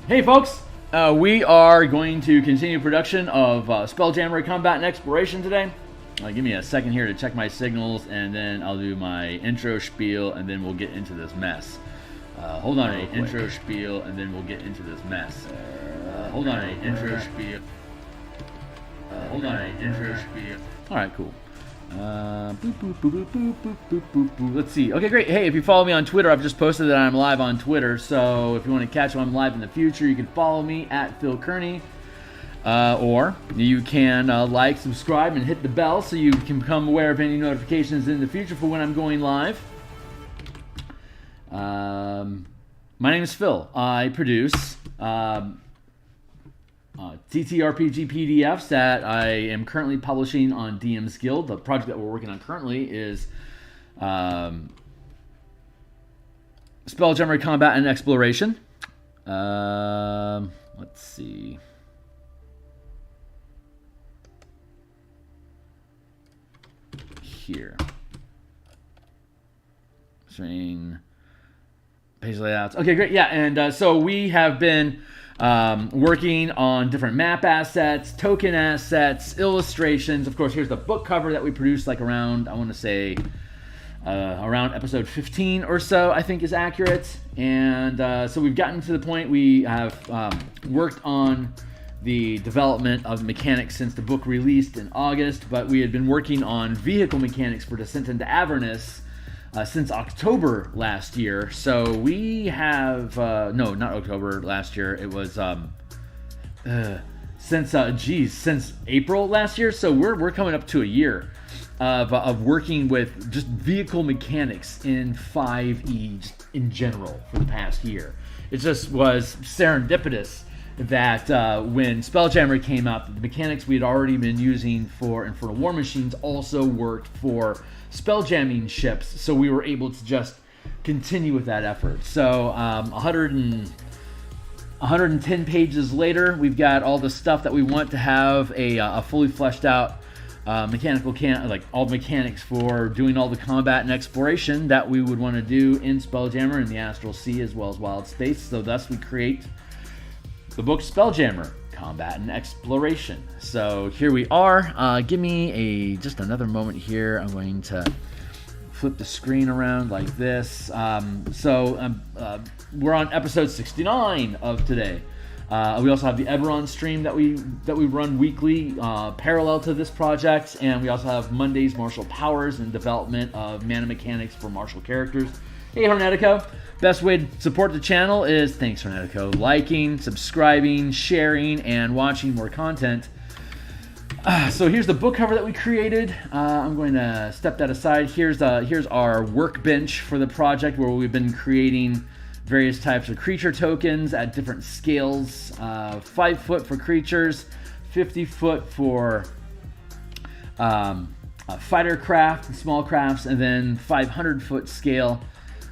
Hey folks, we are going to continue production of Spelljammer Combat and Exploration today. Give me a second here to check my signals, and then I'll do my intro spiel, and then we'll get into this mess. Hold on, intro spiel, and then we'll get into this mess. Hold on, intro spiel. Hold on, intro spiel. All right, cool. Let's see. Okay, great. Hey, if you follow me on Twitter, I've just posted that I'm live on Twitter. So if you want to catch when I'm live in the future, you can follow me at Phil Kearney. Or you can like, subscribe, and hit the bell so you can become aware of any notifications in the future for when I'm going live. My name is Phil. I produce TTRPG PDFs that I am currently publishing on DMsGuild. The project that we're working on currently is Spelljammer Combat and Exploration. Let's see. Here. String. Page layouts. Okay, great. Yeah, and so we have been working on different map assets, token assets, illustrations. Of course, here's the book cover that we produced like around, I want to say, around episode 15 or so, I think is accurate. And so we've gotten to the point we have worked on the development of mechanics since the book released in August, but we had been working on vehicle mechanics for Descent into Avernus since October last year. So we have no, not October last year. It was since April last year. So we're coming up to a year of working with just vehicle mechanics in 5e in general for the past year. It just was serendipitous that when Spelljammer came out, the mechanics we had already been using for Infernal War Machines also worked for spelljamming ships, so we were able to just continue with that effort. So 110 pages later, we've got all the stuff that we want to have a fully fleshed out mechanical like all the mechanics for doing all the combat and exploration that we would want to do in Spelljammer in the Astral Sea as well as Wild Space. So thus we create the book Spelljammer, Combat and Exploration. So here we are. Give me just another moment here. I'm going to flip the screen around like this. We're on episode 69 of today. We also have the Eberron stream that we run weekly, parallel to this project, and we also have Monday's Martial Powers and development of mana mechanics for martial characters. Hey, Hornetico. Best way to support the channel is, thanks Hornetico, liking, subscribing, sharing, and watching more content. So here's the book cover that we created. I'm going to step that aside. Here's our workbench for the project where we've been creating various types of creature tokens at different scales. 5 foot for creatures, 50 foot for fighter craft and small crafts, and then 500 foot scale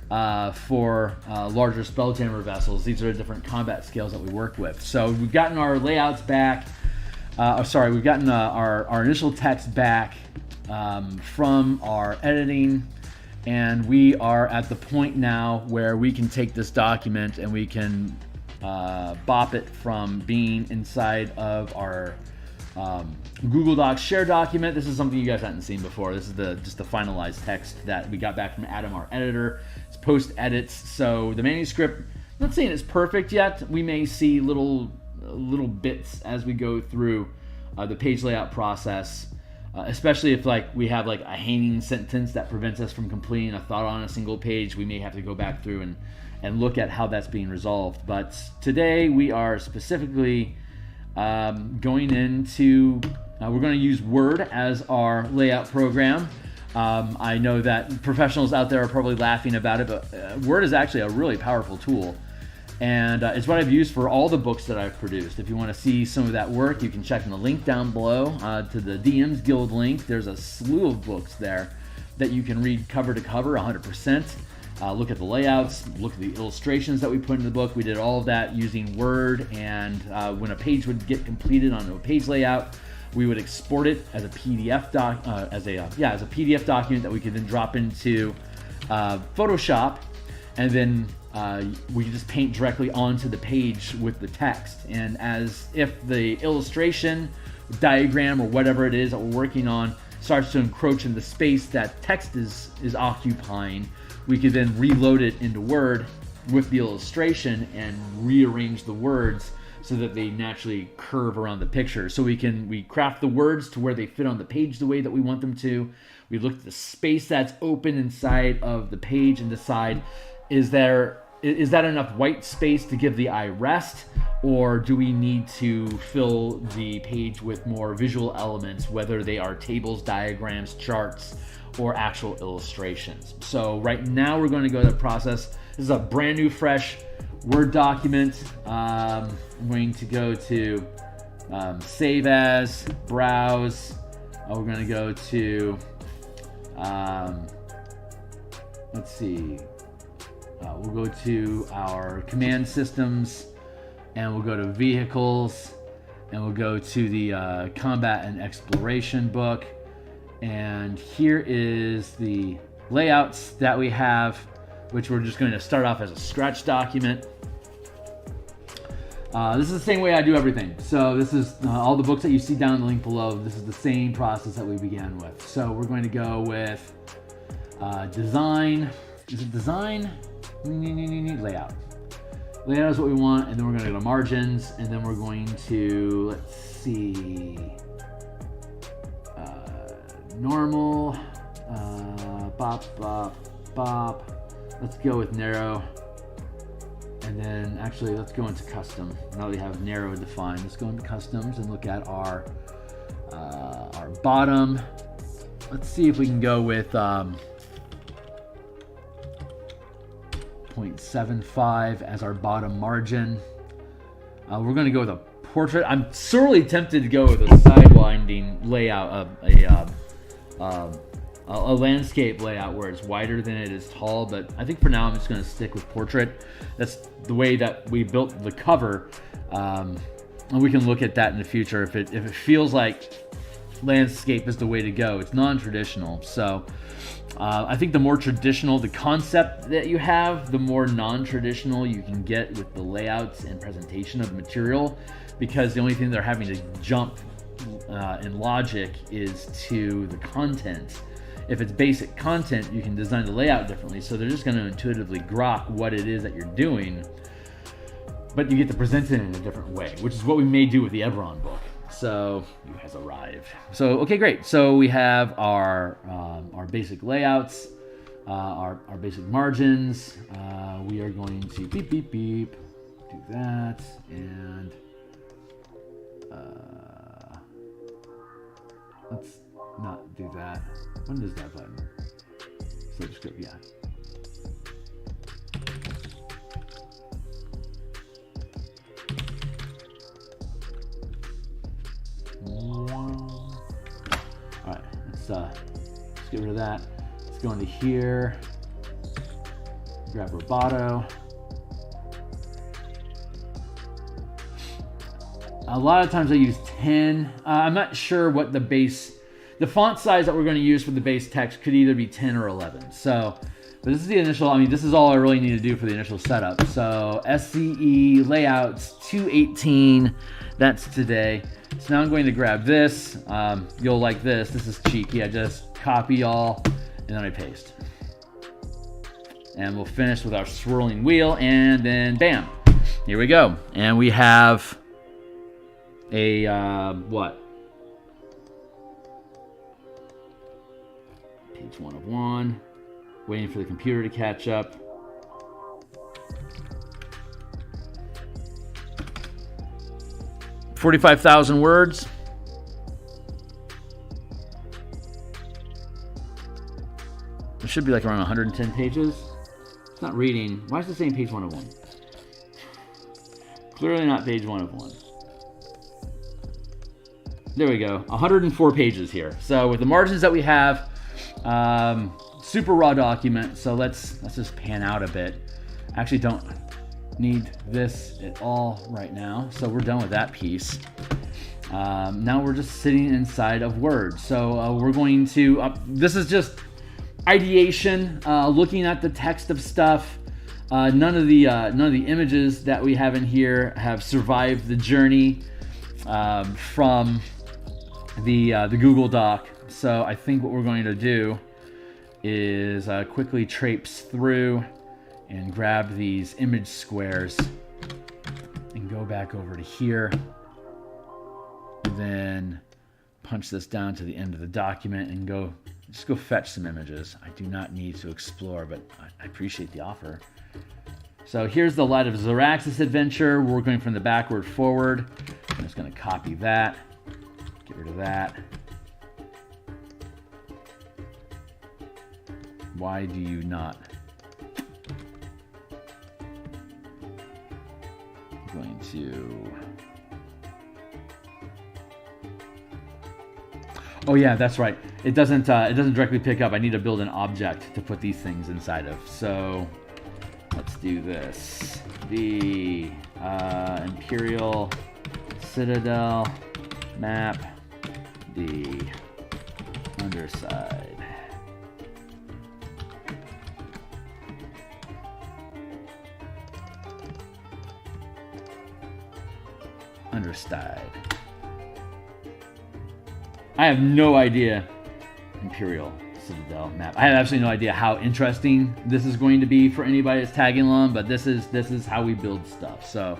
for larger Spelljammer vessels. These are the different combat scales that we work with. So we've gotten our layouts back. We've gotten our initial text back from our editing, and we are at the point now where we can take this document and we can bop it from being inside of our Google Docs share document. This is something you guys hadn't seen before. This is just the finalized text that we got back from Adam, our editor. It's post edits, so the manuscript, I'm not saying it's perfect yet. We may see little bits as we go through the page layout process, especially if we have a hanging sentence that prevents us from completing a thought on a single page. We may have to go back through and look at how that's being resolved. But today we are specifically going into we're going to use Word as our layout program. I know that professionals out there are probably laughing about it, but Word is actually a really powerful tool. And it's what I've used for all the books that I've produced. If you want to see some of that work, you can check in the link down below to the DMsGuild link. There's a slew of books there that you can read cover to cover 100%. Look at the layouts, look at the illustrations that we put in the book. We did all of that using Word, and when a page would get completed on a page layout, we would export it as a PDF as a PDF document that we could then drop into Photoshop, and then we can just paint directly onto the page with the text. And as if the illustration, diagram, or whatever it is that we're working on starts to encroach in the space that text is occupying, we can then reload it into Word with the illustration and rearrange the words so that they naturally curve around the picture. So we craft the words to where they fit on the page the way that we want them to. We look at the space that's open inside of the page and decide, is that enough white space to give the eye rest, or do we need to fill the page with more visual elements, whether they are tables, diagrams, charts, or actual illustrations? So right now we're going to go to the process. This is a brand new, fresh Word document. I'm going to go to Save As, Browse. We're going to go to, let's see, we'll go to our command systems, and we'll go to Vehicles, and we'll go to the Combat and Exploration book. And here is the layouts that we have, which we're just going to start off as a scratch document. This is the same way I do everything. So this is all the books that you see down in the link below. This is the same process that we began with. So we're going to go with design. Is it design? Layout. Layout is what we want, and then we're going to go to margins, and then we're going to, let's see, normal, bop. Let's go with narrow, and then actually let's go into custom. Now that we have narrow defined, let's go into customs and look at our bottom. Let's see if we can go with 0.75 as our bottom margin. We're going to go with a portrait. I'm sorely tempted to go with a sidewinding layout of a landscape layout where it's wider than it is tall, but I think for now I'm just going to stick with portrait. That's the way that we built the cover, and we can look at that in the future if it feels like landscape is the way to go. It's non-traditional, so I think the more traditional the concept that you have, the more non-traditional you can get with the layouts and presentation of the material, because the only thing they're having to jump in logic is to the content. If it's basic content, you can design the layout differently, so they're just going to intuitively grok what it is that you're doing, but you get to present it in a different way, which is what we may do with the Everon book. So you has arrived. So okay, great. So we have our basic layouts, our basic margins. We are going to beep do that, and let's not do that. When does that button? So just go, yeah. All right, let's get rid of that. Let's go into here, grab Roboto. A lot of times I use 10. I'm not sure what the font size that we're going to use for the base text could either be 10 or 11. So, but this is the initial, this is all I really need to do for the initial setup. So SCE layouts 218, that's today. So now I'm going to grab this. You'll like this. This is cheeky. I just copy all and then I paste. And we'll finish with our swirling wheel, and then bam, here we go. And we have a what? Page 1 of 1. Waiting for the computer to catch up. $45,000 words. It should be like around 110 pages. It's not reading. Why is it saying page 1 of 1? Clearly not page 1 of 1. There we go. 104 pages here. So with the margins that we have, super raw document. So let's just pan out a bit. Actually, don't need this at all right now. So we're done with that piece. Now we're just sitting inside of Word. So we're going to, this is just ideation, looking at the text of stuff. None of the images that we have in here have survived the journey from the Google Doc. So I think what we're going to do is quickly traipse through and grab these image squares and go back over to here. Then punch this down to the end of the document and just go fetch some images. I do not need to explore, but I appreciate the offer. So here's the Light of Xeraxis adventure. We're going from the backward forward. I'm just going to copy that, get rid of that. Why do you not? I'm going to... Oh yeah, that's right. It doesn't directly pick up. I need to build an object to put these things inside of. So let's do this. The Imperial Citadel map, the underside. Underside. I have no idea. Imperial Citadel map. I have absolutely no idea how interesting this is going to be for anybody that's tagging along, but this is how we build stuff. So,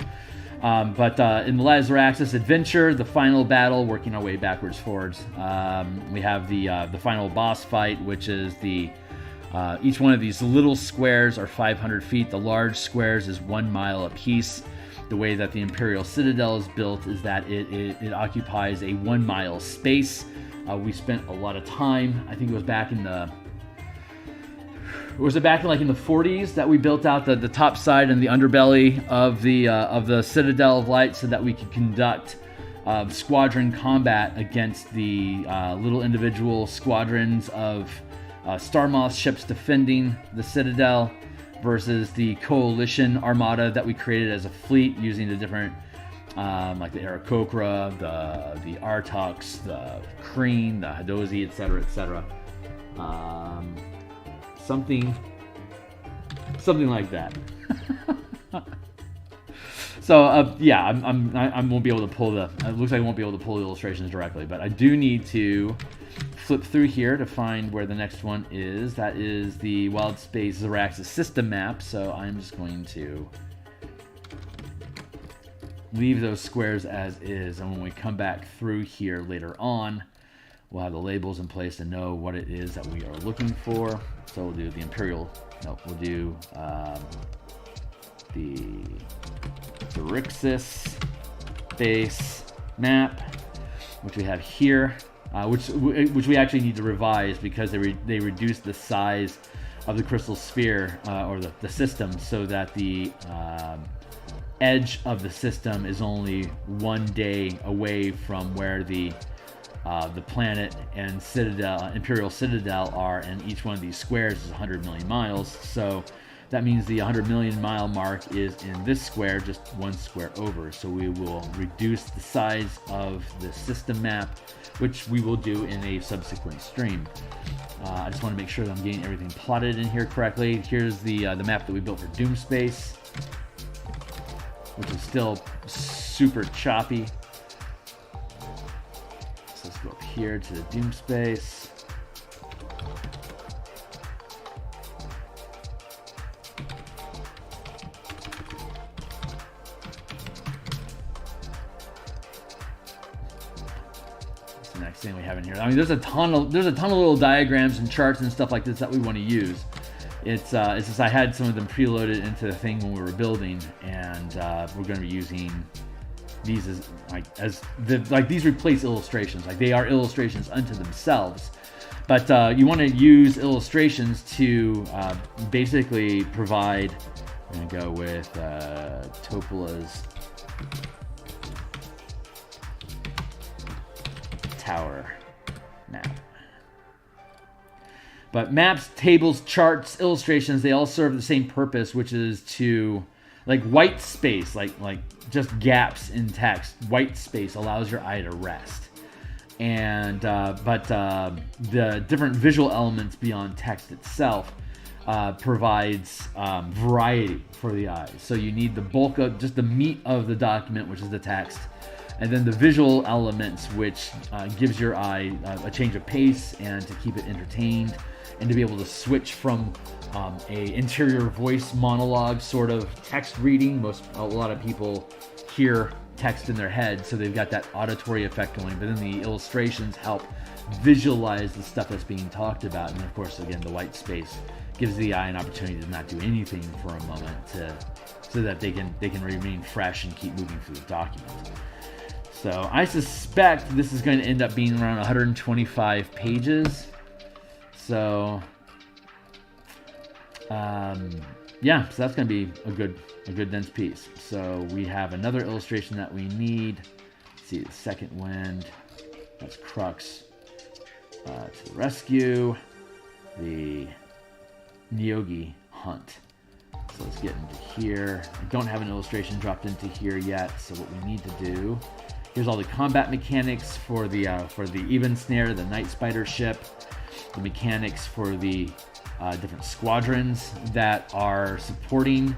in the Light of Xeraxis adventure, the final battle, working our way backwards, forwards, we have the final boss fight, which is each one of these little squares are 500 feet. The large squares is 1 mile apiece. The way that the Imperial Citadel is built is that it occupies a 1 mile space. We spent a lot of time. I think it was back in the... Was it back in the 40s that we built out the top side and the underbelly of the Citadel of Light so that we could conduct squadron combat against the little individual squadrons of Star Moth ships defending the Citadel versus the coalition armada that we created as a fleet using the different like the Aarakocra, the Artox, the Kreen, the Hadozi, etc., etc. Something like that. So yeah, I won't be able to pull the. It looks like I won't be able to pull the illustrations directly, but I do need to flip through here to find where the next one is. That is the Wild Space Xeraxis system map. So I'm just going to leave those squares as is, and when we come back through here later on, we'll have the labels in place to know what it is that we are looking for. So we'll do the Imperial. No, we'll do the Xeraxis base map, which we have here, which we actually need to revise because they reduced the size of the crystal sphere or the system so that the edge of the system is only 1 day away from where the planet and Citadel, Imperial Citadel are, and each one of these squares is 100 million miles. So that means the 100 million mile mark is in this square, just 1 square over. So we will reduce the size of the system map, which we will do in a subsequent stream. I just want to make sure that I'm getting everything plotted in here correctly. Here's the map that we built for Doom Space, which is still super choppy. So let's go up here to the Doom Space. That's the next thing we have in here. I mean, there's a ton of little diagrams and charts and stuff like this that we want to use. It's just I had some of them preloaded into the thing when we were building, and we're going to be using these as these replace illustrations. Like, they are illustrations unto themselves, but you want to use illustrations to basically provide. I'm going to go with Topola's tower map. But maps, tables, charts, illustrations, they all serve the same purpose, which is to, like, white space, like just gaps in text. White space allows your eye to rest. And, the different visual elements beyond text itself provides variety for the eyes. So you need the bulk of just the meat of the document, which is the text, and then the visual elements, which gives your eye a change of pace and to keep it entertained, and to be able to switch from a interior voice monologue sort of text reading. A lot of people hear text in their head, so they've got that auditory effect going, but then the illustrations help visualize the stuff that's being talked about. And of course, again, the white space gives the eye an opportunity to not do anything for a moment, so that they can remain fresh and keep moving through the document. So I suspect this is going to end up being around 125 pages. So yeah, so that's going to be a good dense piece. So we have another illustration that we need. Let's see, the second wind. That's Crux to the rescue. The Theurgy hunt. So let's get into here. I don't have an illustration dropped into here yet. So what we need to do, here's all the combat mechanics for the even snare, the night spider ship, the mechanics for the different squadrons that are supporting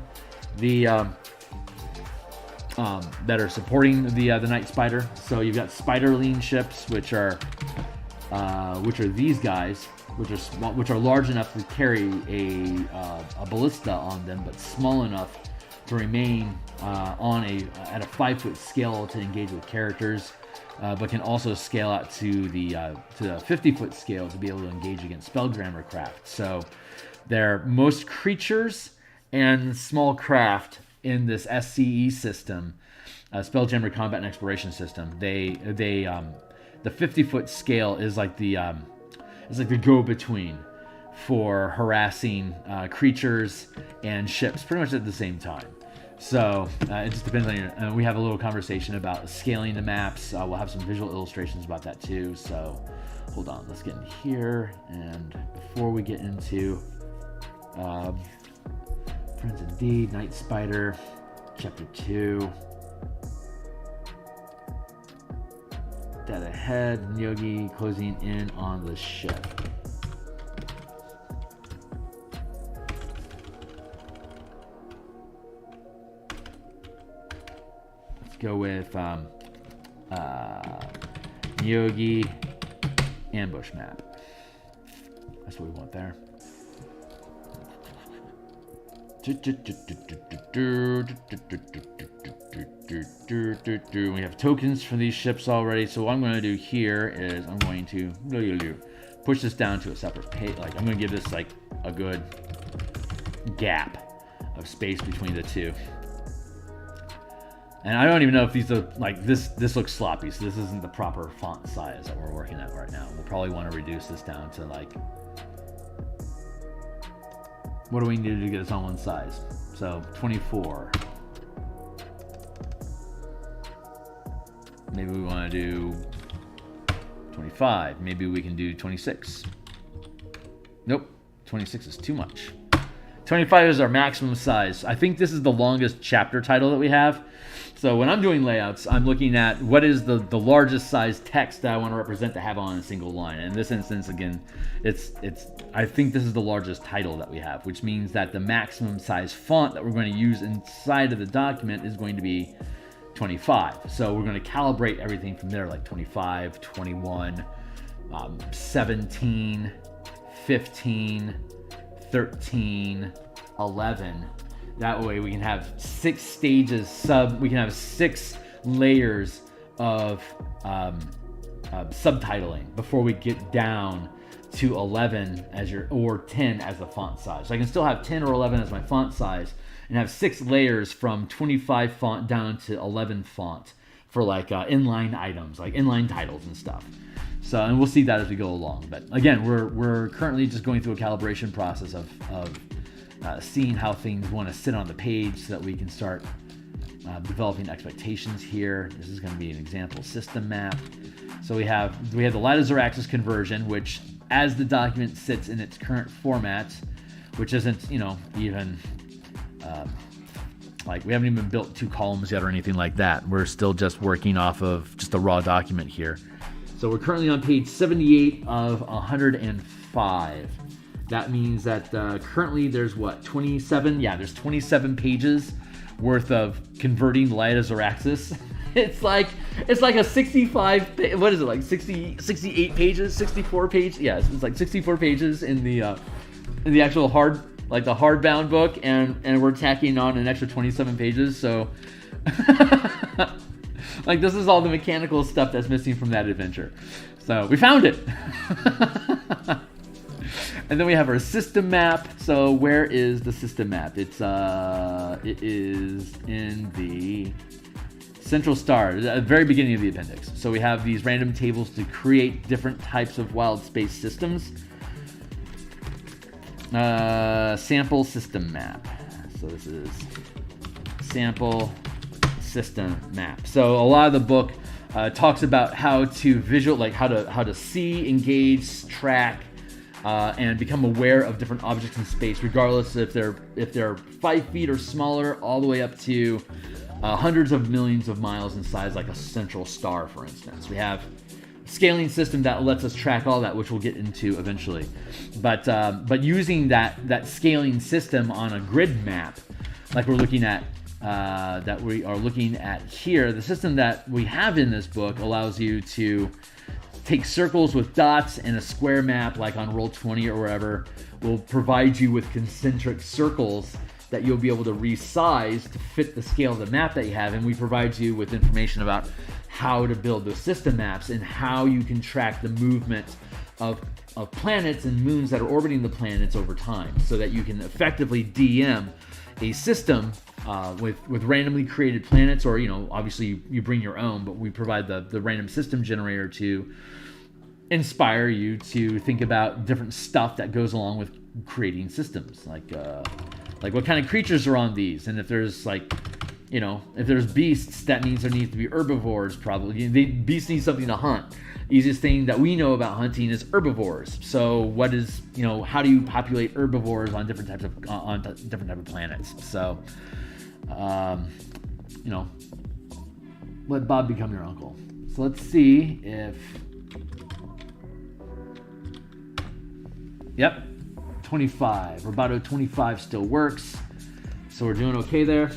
the the night spider. So you've got spiderling ships, which are these guys, which are large enough to carry a ballista on them, but small enough to remain at a 5-foot scale to engage with characters, but can also scale out to the 50-foot scale to be able to engage against Spelljammer craft. So most creatures and small craft in this SCE system, Spelljammer Combat and Exploration System, the 50-foot scale is like the go-between for harassing creatures and ships pretty much at the same time. So it just depends on we have a little conversation about scaling the maps. We'll have some visual illustrations about that too. So hold on, let's get in here. And before we get into Friends Indeed, Night Spider, Chapter 2. Dead ahead, Theurgy closing in on the ship. Let's go with Theurgy ambush map. That's what we want there. We have tokens for these ships already, so what I'm going to do here is I'm going to push this down to a separate page. Like, I'm going to give this like a good gap of space between the two. And I don't even know if these are like this looks sloppy, so this isn't the proper font size that we're working at right now. We'll probably want to reduce this down to like, what do we need to get us on one size? So 24. Maybe we want to do 25. Maybe we can do 26. Nope, 26 is too much. 25 is our maximum size. I think this is the longest chapter title that we have. So when I'm doing layouts, I'm looking at what is the largest size text that I want to represent to have on a single line. And in this instance, again, I think this is the largest title that we have, which means that the maximum size font that we're going to use inside of the document is going to be 25. So we're going to calibrate everything from there, like 25, 21, 17, 15, 13, 11. That way we can have 6 stages we can have 6 layers of subtitling before we get down to 11 or 10 as the font size. So I can still have 10 or 11 as my font size and have 6 layers from 25 font down to 11 font for like inline items, like inline titles and stuff. So, and we'll see that as we go along. But again, we're currently just going through a calibration process of seeing how things want to sit on the page so that we can start developing expectations here. This is going to be an example system map. So we have the Light of Zaraxis conversion, which as the document sits in its current format, which isn't, even like we haven't even built 2 columns yet or anything like that. We're still just working off of just a raw document here. So we're currently on page 78 of 105. That means that currently there's what, 27? Yeah, there's 27 pages worth of converting light as Araxis. It's like a 65, what is it, like 68 pages, 64 pages? Yeah, it's like 64 pages in the actual the hardbound book, and we're tacking on an extra 27 pages. So, like, this is all the mechanical stuff that's missing from that adventure. So we found it. And then we have our system map. So where is the system map? It is in the Central Star, at the very beginning of the appendix. So we have these random tables to create different types of wild space systems. Sample system map. So this is sample system map. So a lot of the book talks about how to how to see, engage, track, and become aware of different objects in space, regardless if they're 5 feet or smaller, all the way up to hundreds of millions of miles in size, like a central star, for instance. We have a scaling system that lets us track all that, which we'll get into eventually. But using that scaling system on a grid map, like we're looking at, that we are looking at here, the system that we have in this book allows you to take circles with dots, and a square map, like on Roll20 or wherever, will provide you with concentric circles that you'll be able to resize to fit the scale of the map that you have. And we provide you with information about how to build those system maps and how you can track the movement of planets and moons that are orbiting the planets over time, so that you can effectively DM a system with randomly created planets, or, obviously you bring your own, but we provide the random system generator to inspire you to think about different stuff that goes along with creating systems, like what kind of creatures are on these, and if there's if there's beasts, that means there needs to be herbivores. Probably beasts need something to hunt. Easiest thing that we know about hunting is herbivores. So what is, how do you populate herbivores on different types of planets? So let Bob become your uncle. So let's see if, yep, 25. Roboto 25 still works. So we're doing okay there.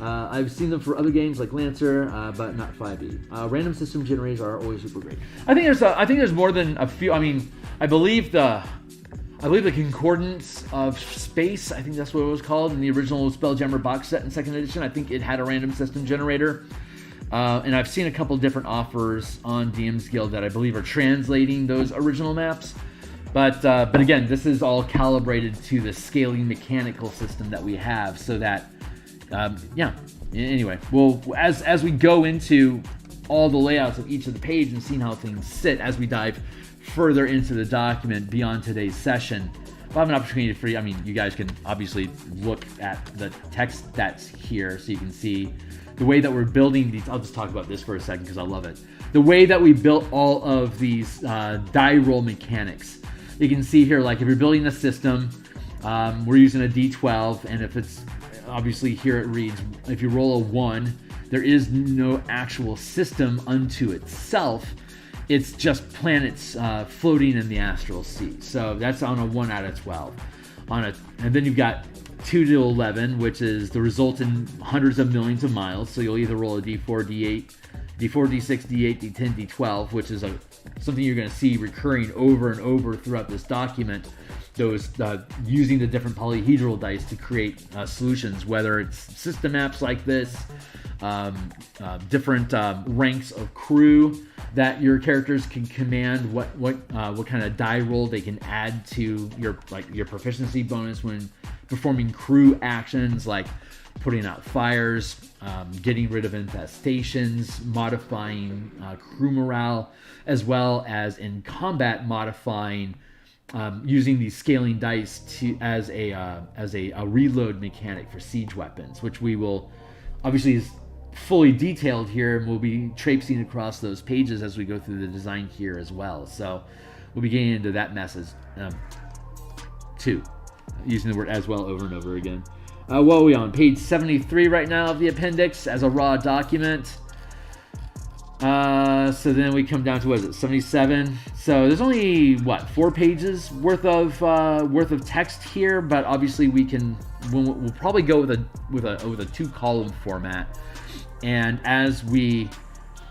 I've seen them for other games like Lancer, but not 5e. Random system generators are always super great. I think there's more than a few. I mean, I believe the Concordance of Space, I think that's what it was called in the original Spelljammer box set in 2nd edition. I think it had a random system generator. And I've seen a couple different offers on DMsGuild that I believe are translating those original maps. But again, this is all calibrated to the scaling mechanical system that we have, so that anyway, well, as we go into all the layouts of each of the pages and seeing how things sit as we dive further into the document beyond today's session, we'll have an opportunity for you. I mean, you guys can obviously look at the text that's here so you can see the way that we're building these. I'll just talk about this for a second because I love it. The way that we built all of these die roll mechanics. You can see here, like if you're building a system, we're using a D12, and if it's, obviously here it reads, if you roll a 1, there is no actual system unto itself. It's just planets floating in the astral sea. So that's on a 1 out of 12. And then you've got 2 to 11, which is the result in hundreds of millions of miles. So you'll either roll a D4, D8, D4, D6, D8, D10, D12, which is something you're going to see recurring over and over throughout this document. Those using the different polyhedral dice to create solutions, whether it's system maps like this, different ranks of crew that your characters can command, what kind of die roll they can add to your proficiency bonus when performing crew actions, like putting out fires, getting rid of infestations, modifying crew morale, as well as in combat modifying, using these scaling dice as a reload mechanic for siege weapons, which we will obviously is fully detailed here, and we'll be traipsing across those pages as we go through the design here as well. So we'll be getting into that message too, using the word as well over and over again. What are we on? Page 73 right now of the appendix as a raw document. So then we come down to, what is it, 77? So there's only, what, 4 pages worth of text here, but obviously we'll probably go with a 2-column format. And as we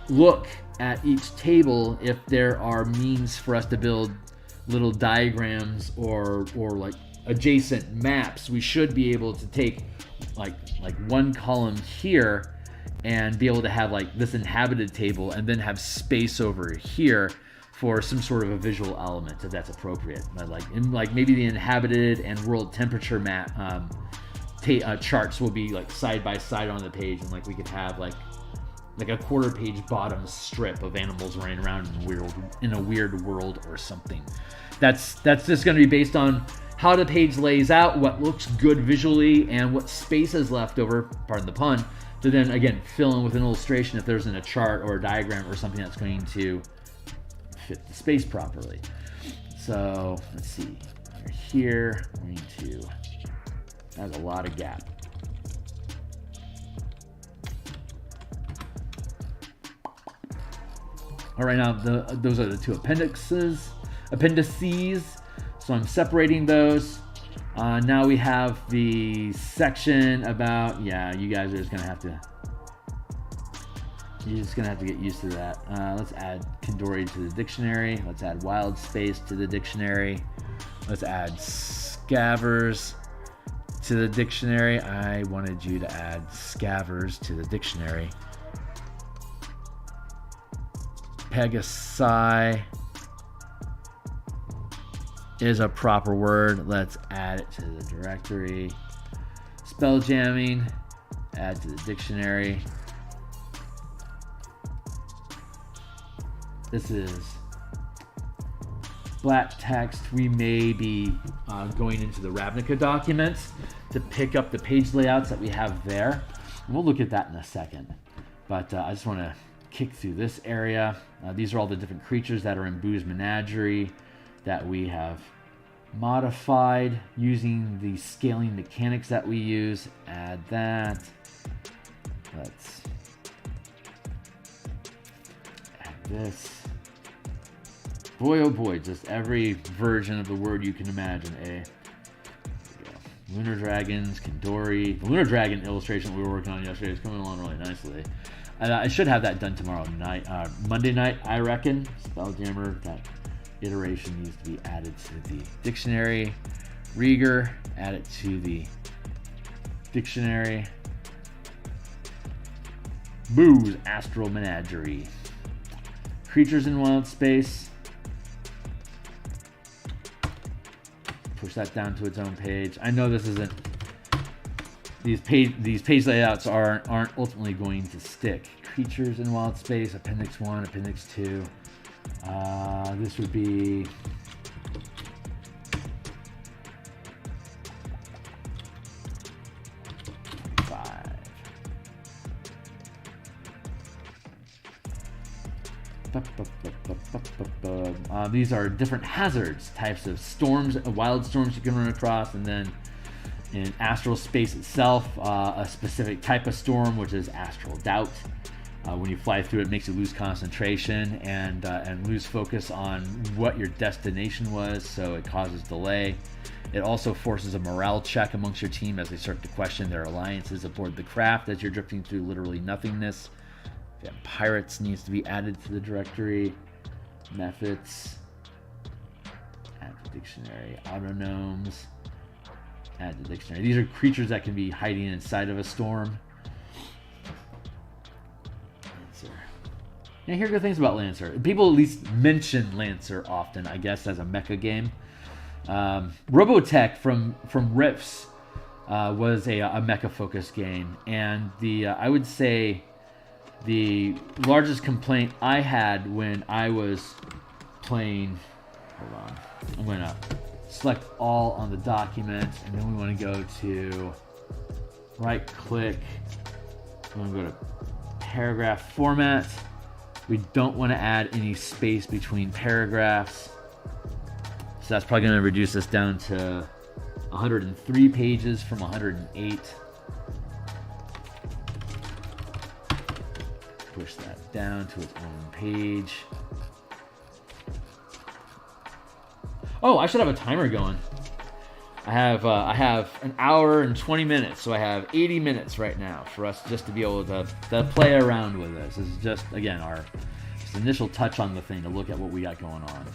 look at each table, if there are means for us to build little diagrams or like adjacent maps, we should be able to take like 1 column here and be able to have like this inhabited table, and then have space over here for some sort of a visual element, if that's appropriate. Like maybe the inhabited and world temperature map charts will be like side by side on the page, and like we could have like a quarter-page bottom strip of animals running around in a weird world or something. That's just going to be based on how the page lays out, what looks good visually, and what space is left over, pardon the pun, to then, again, fill in with an illustration if there's in a chart or a diagram or something that's going to fit the space properly. So, let's see. We're here. We're going to... That's a lot of gap. All right, now those are the 2 appendices. So I'm separating those. Now we have the section about, you guys are just gonna have to, get used to that. Let's add Kandori to the dictionary. Let's add wild space to the dictionary. Let's add scavers to the dictionary. I wanted you to add scavers to the dictionary. Pegasi is a proper word. Let's add it to the directory. Spelljamming, add to the dictionary. This is black text. We may be going into the Ravnica documents to pick up the page layouts that we have there. And we'll look at that in a second. But I just want to kick through this area. These are all the different creatures that are in Boo's Menagerie that we have modified using the scaling mechanics that we use. Add that. Let's add this. Boy, oh boy, just every version of the word you can imagine, eh? Lunar Dragons, Kandori. The Lunar Dragon illustration we were working on yesterday is coming along really nicely. I should have that done tomorrow night, Monday night, I reckon. Spelljammer, that iteration needs to be added to the dictionary. Rieger, add it to the dictionary. Boo's Astral Menagerie. Creatures in wild space. Push that down to its own page. I know this isn't. These page layouts aren't ultimately going to stick. Creatures in wild space, Appendix 1, Appendix 2. This would be these are different hazards, types of storms, wild storms you can run across, and then in astral space itself, a specific type of storm, which is astral doubt. When you fly through it, makes you lose concentration and lose focus on what your destination was, so it causes delay. It also forces a morale check amongst your team as they start to question their alliances aboard the craft as you're drifting through literally nothingness. Yeah, pirates needs to be added to the directory. Methods, add to dictionary. Autognomes, add to dictionary. These are creatures that can be hiding inside of a storm. Lancer. And here are good things about Lancer. People at least mention Lancer often, I guess, as a mecha game. Robotech from Rifts was a mecha-focused game, and I would say the largest complaint I had when I was playing, hold on, I'm going to select all on the document, and then we want to go to right click, we want to go to paragraph format. We don't want to add any space between paragraphs, so that's probably going to reduce this down to 103 pages from 108. push that down to its own page. Oh, I should have a timer going. I have an hour and 20 minutes, so I have 80 minutes right now for us just to be able to play around with this. This is just, again, our initial touch on the thing to look at what we got going on.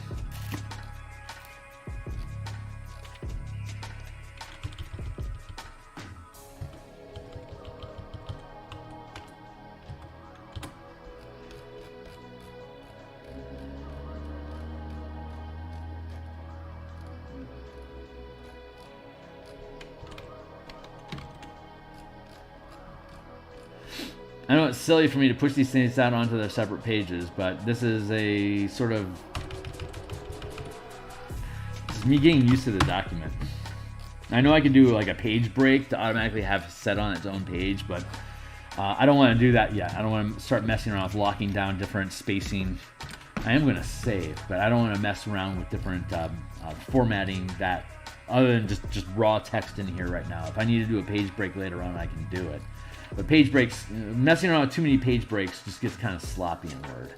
I know it's silly for me to push these things out onto their separate pages, but this is a sort of... This is me getting used to the document. I know I can do like a page break to automatically have set on its own page, but I don't want to do that yet. I don't want to start messing around with locking down different spacing. I am going to save, but I don't want to mess around with different formatting that, other than just raw text in here right now. If I need to do a page break later on, I can do it. But page breaks, messing around with too many page breaks just gets kind of sloppy in Word.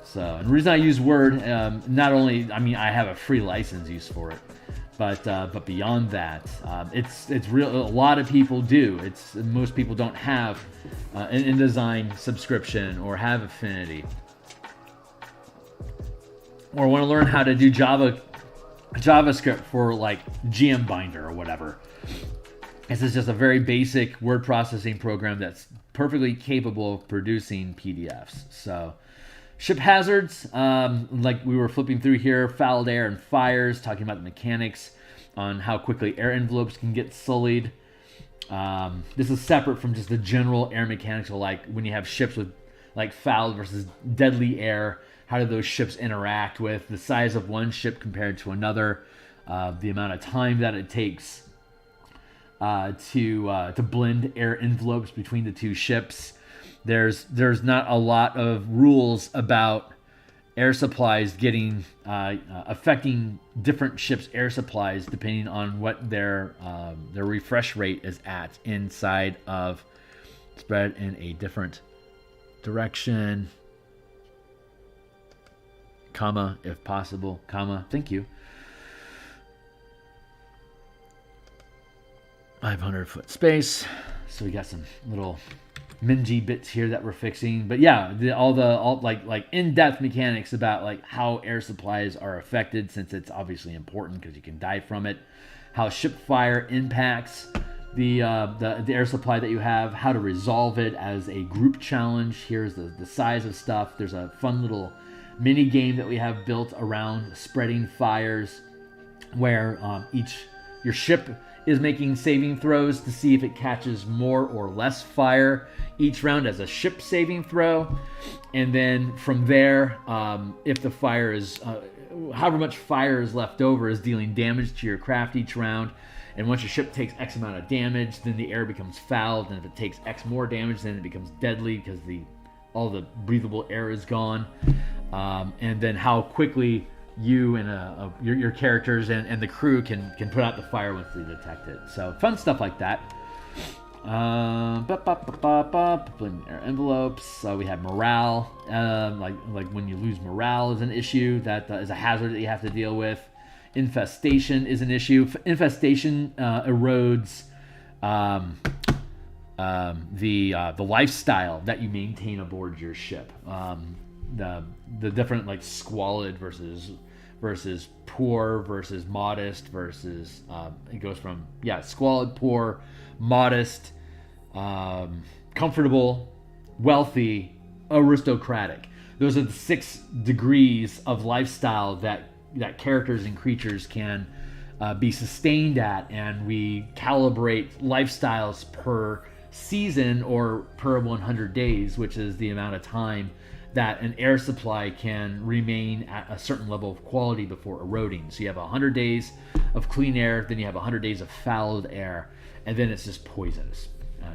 So, and the reason I use Word, not only, I mean, I have a free license use for it, but beyond that, it's real. A lot of people do. Most people don't have an InDesign subscription or have Affinity, or want to learn how to do JavaScript for like GM Binder or whatever. This is just a very basic word processing program that's perfectly capable of producing PDFs. So, ship hazards, like we were flipping through here, fouled air and fires, talking about the mechanics on how quickly air envelopes can get sullied. This is separate from just the general air mechanics, like when you have ships with like fouled versus deadly air. How do those ships interact with the size of one ship compared to another? The amount of time that it takes to blend air envelopes between the two ships. There's not a lot of rules about air supplies getting affecting different ships' air supplies depending on what their refresh rate is at inside of spread in a different direction, comma, if possible, comma, thank you. 500-foot space. So we got some little mingy bits here that we're fixing. But yeah, all like in-depth mechanics about like how air supplies are affected, since it's obviously important because you can die from it. How ship fire impacts the air supply that you have. How to resolve it as a group challenge. Here's the size of stuff. There's a fun little mini game that we have built around spreading fires, where your ship is making saving throws to see if it catches more or less fire each round as a ship saving throw. And then from there, if the fire is, however much fire is left over is dealing damage to your craft each round. And once your ship takes X amount of damage, then the air becomes fouled. And if it takes X more damage, then it becomes deadly because all the breathable air is gone. And then how quickly you and your characters and the crew can put out the fire once they detect it. So fun stuff like that. Blending air envelopes. We have morale. Like when you lose morale is an issue that is a hazard that you have to deal with. Infestation is an issue. Infestation erodes the lifestyle that you maintain aboard your ship. The different like squalid versus poor versus modest versus it goes from squalid, poor, modest, comfortable, wealthy, aristocratic. Those are the 6 degrees of lifestyle that characters and creatures can be sustained at, and we calibrate lifestyles per season or per 100 days, which is the amount of time that an air supply can remain at a certain level of quality before eroding. So you have 100 days of clean air, then you have 100 days of fouled air, and then it's just poisonous,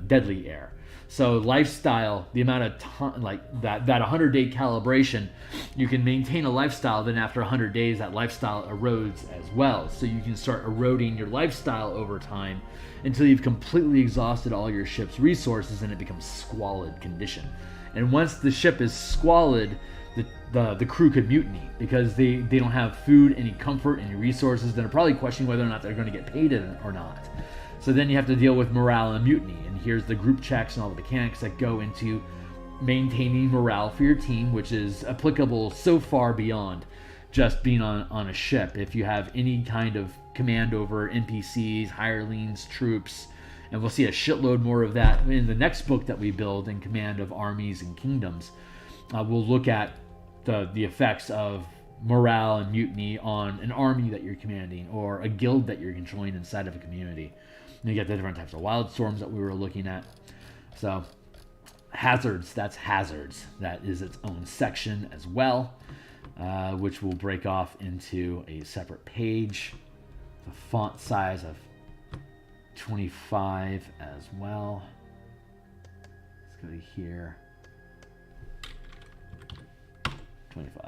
deadly air. So lifestyle, the amount of time, like that 100-day calibration, you can maintain a lifestyle, then after 100 days, that lifestyle erodes as well. So you can start eroding your lifestyle over time until you've completely exhausted all your ship's resources and it becomes squalid condition. And once the ship is squalid, the crew could mutiny because they don't have food, any comfort, any resources. Then they're probably questioning whether or not they're going to get paid or not. So then you have to deal with morale and mutiny. And here's the group checks and all the mechanics that go into maintaining morale for your team, which is applicable so far beyond just being on a ship. If you have any kind of command over NPCs, hirelings, troops, and we'll see a shitload more of that in the next book that we build in Command of Armies and Kingdoms. We'll look at the effects of morale and mutiny on an army that you're commanding or a guild that you're controlling inside of a community. And you get the different types of wild storms that we were looking at. So hazards, that's hazards. That is its own section as well, which we'll break off into a separate page. The font size of 25 as well. Let's go to here. 25.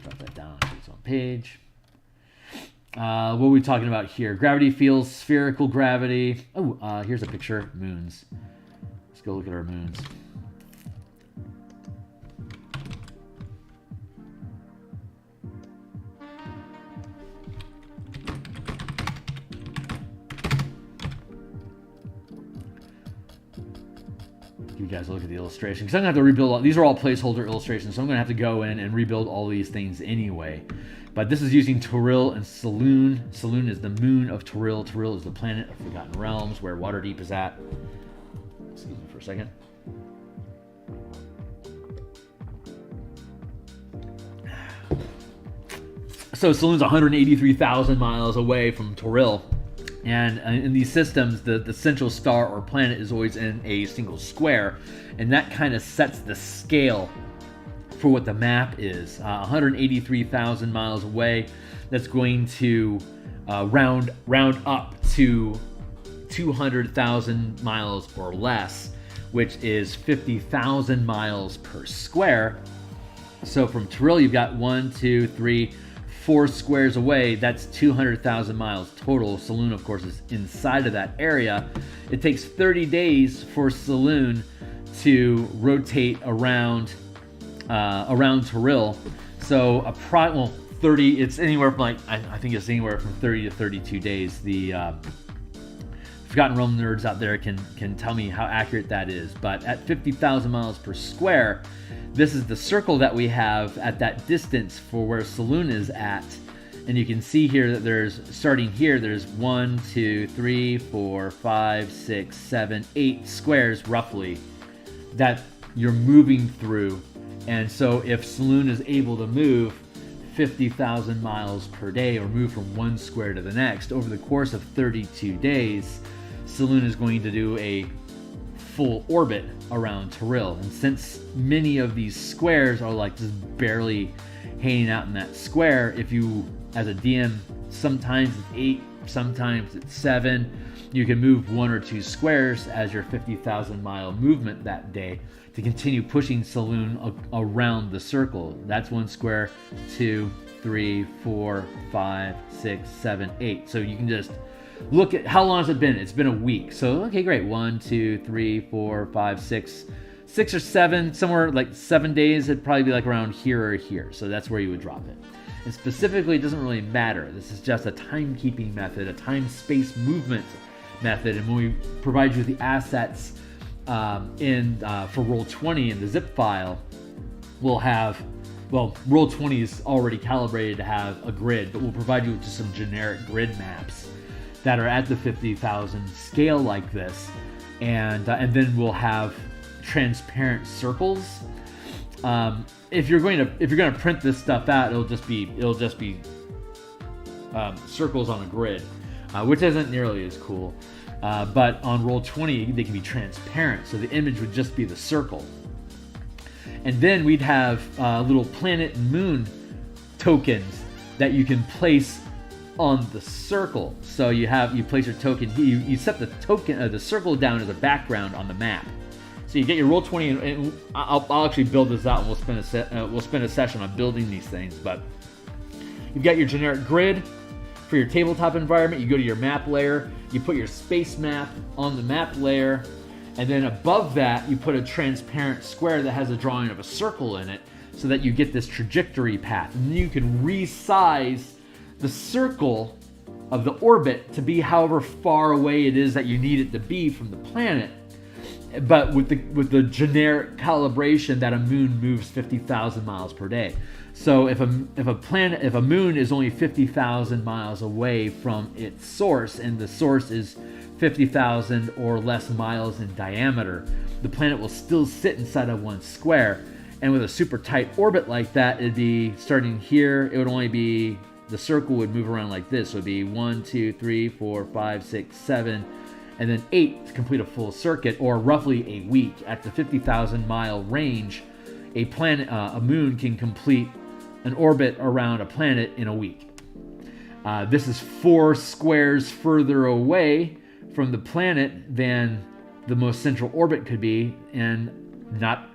Drop that down to its own page. What are we talking about here? Gravity fields, spherical gravity. Oh, here's a picture. Moons. Let's go look at our moons. You guys look at the illustration because I'm gonna have to rebuild all these. Are all placeholder illustrations, so I'm gonna have to go in and rebuild all these things anyway. But this is using Toril and Saloon. Saloon is the moon of Toril. Toril is the planet of Forgotten Realms where Waterdeep is at. Excuse me for a second. So Saloon's 183,000 miles away from Toril. And in these systems, the central star or planet is always in a single square. And that kind of sets the scale for what the map is. 183,000 miles away. That's going to round up to 200,000 miles or less, which is 50,000 miles per square. So from Toril, you've got 1, 2, 3, 4 squares away. That's 200,000 miles total. Saloon, of course, is inside of that area. It takes 30 days for Saloon to rotate around Toril. So 30. It's anywhere from I think it's anywhere from 30 to 32 days. The Forgotten Realm nerds out there can tell me how accurate that is. But at 50,000 miles per square, this is the circle that we have at that distance for where Saloon is at. And you can see here that there's 1, 2, 3, 4, 5, 6, 7, 8 squares roughly that you're moving through. And so if Saloon is able to move 50,000 miles per day or move from one square to the next over the course of 32 days, Saloon is going to do a full orbit around Toril. And since many of these squares are like just barely hanging out in that square, if you, as a DM, sometimes it's 8, sometimes it's 7, you can move 1 or 2 squares as your 50,000 mile movement that day to continue pushing Saloon around the circle. That's 1 square, 2, 3, 4, 5, 6, 7, 8. So you can just look at how long has it been. It's been a week. So, okay, great. 1, 2, 3, 4, 5, 6 or 7, somewhere like 7 days. It'd probably be like around here or here. So that's where you would drop it. And specifically, it doesn't really matter. This is just a timekeeping method, a time-space movement method. And when we provide you with the assets for Roll20 in the zip file, we'll have, Roll20 is already calibrated to have a grid, but we'll provide you with just some generic grid maps that are at the 50,000 scale like this, and then we'll have transparent circles. If you're going to print this stuff out, it'll just be circles on a grid, which isn't nearly as cool. But on Roll20, they can be transparent, so the image would just be the circle. And then we'd have little planet and moon tokens that you can place on the circle. So you place your token. You set the token, the circle down as a background on the map. So you get your Roll20, and I'll actually build this out, and we'll spend a session on building these things. But you've got your generic grid for your tabletop environment. You go to your map layer, you put your space map on the map layer, And then above that, you put a transparent square that has a drawing of a circle in it so that you get this trajectory path. And then you can resize the circle of the orbit to be however far away it is that you need it to be from the planet. But with the generic calibration that a moon moves 50,000 miles per day. So if a moon is only 50,000 miles away from its source, and the source is 50,000 or less miles in diameter, the planet will still sit inside of one square. And with a super tight orbit like that, it'd be starting here. It would only be, the circle would move around like this. So it'd be 1, 2, 3, 4, 5, 6, 7, and then 8 to complete a full circuit, or roughly a week. At the 50,000 mile range, a moon can complete an orbit around a planet in a week. This is 4 squares further away from the planet than the most central orbit could be, and not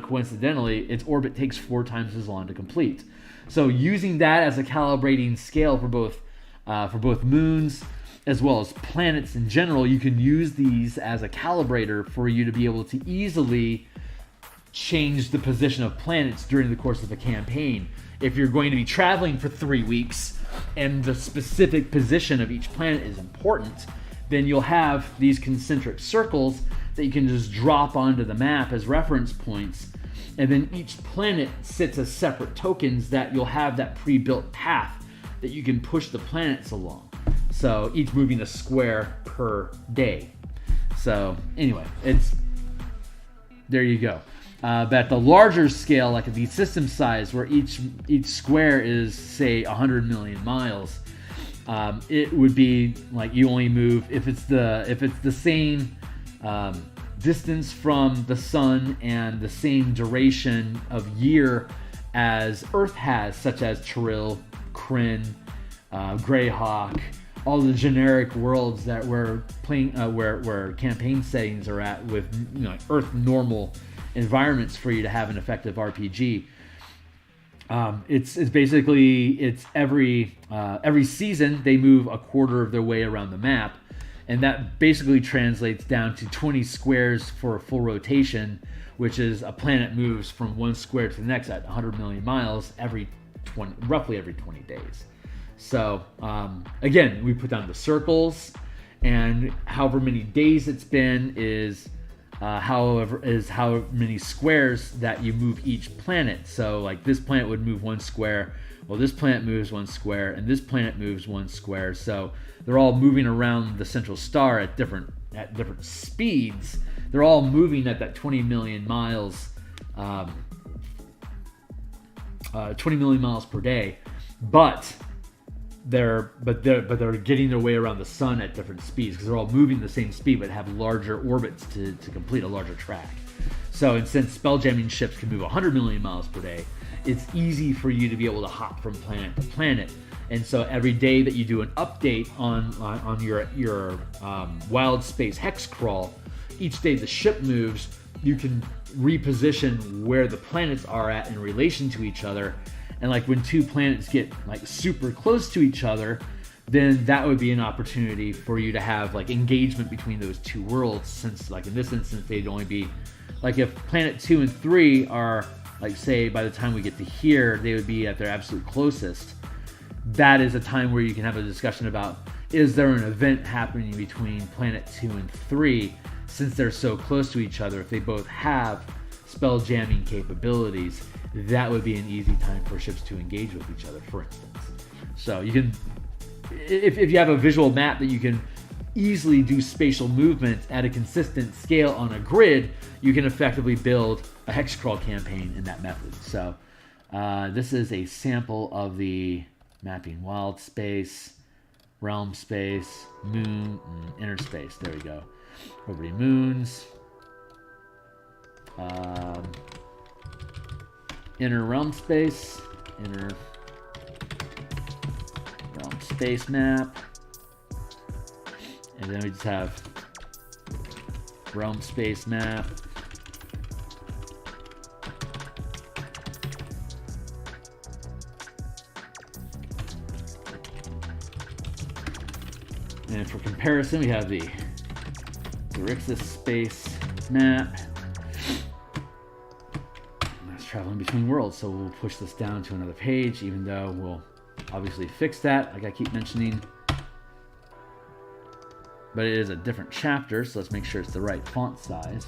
coincidentally, its orbit takes 4 times as long to complete. So using that as a calibrating scale for both moons as well as planets in general, you can use these as a calibrator for you to be able to easily change the position of planets during the course of a campaign. If you're going to be traveling for 3 weeks and the specific position of each planet is important, then you'll have these concentric circles that you can just drop onto the map as reference points. And then each planet sits as separate tokens that you'll have that pre-built path that you can push the planets along. So each moving a square per day. So anyway, there you go. But at the larger scale, like at the system size, where each square is, say, 100 million miles, it would be like you only move if it's the same distance from the sun and the same duration of year as Earth has, such as Trill, Kryn, Greyhawk, all the generic worlds that we're playing, where campaign settings are at, with Earth normal environments for you to have an effective RPG. It's basically every season they move a quarter of their way around the map, and that basically translates down to 20 squares for a full rotation, which is a planet moves from one square to the next at 100 million miles roughly every 20 days. So again, we put down the circles, and however many days it's been is how many squares that you move each planet. So like this planet would move 1 square, well this planet moves 1 square, and this planet moves 1 square. So they're all moving around the central star at different speeds. They're all moving at that 20 million miles 20 million miles per day, but they're getting their way around the sun at different speeds, because they're all moving the same speed but have larger orbits to complete a larger track. So, and since spelljamming ships can move 100 million miles per day, it's easy for you to be able to hop from planet to planet. And so every day that you do an update on your wild space hex crawl, each day the ship moves, you can reposition where the planets are at in relation to each other. And like when 2 planets get like super close to each other, then that would be an opportunity for you to have like engagement between those 2 worlds, since like in this instance they'd only be like, if planet 2 and 3 are like, say by the time we get to here they would be at their absolute closest. That is a time where you can have a discussion about, is there an event happening between planet 2 and 3, since they're so close to each other. If they both have spell jamming capabilities, that would be an easy time for ships to engage with each other, for instance. So you can, if you have a visual map that you can easily do spatial movement at a consistent scale on a grid, you can effectively build a hex crawl campaign in that method. So this is a sample of the mapping wild space, realm space, moon, and inner space. There we go. Orbiting moons. Inner realm space, inner realm space map, and then we just have realm space map, and for comparison we have the Xerxes space map. That's traveling between worlds, so we'll push this down to another page, even though we'll obviously fix that, like I keep mentioning. But it is a different chapter, so let's make sure it's the right font size.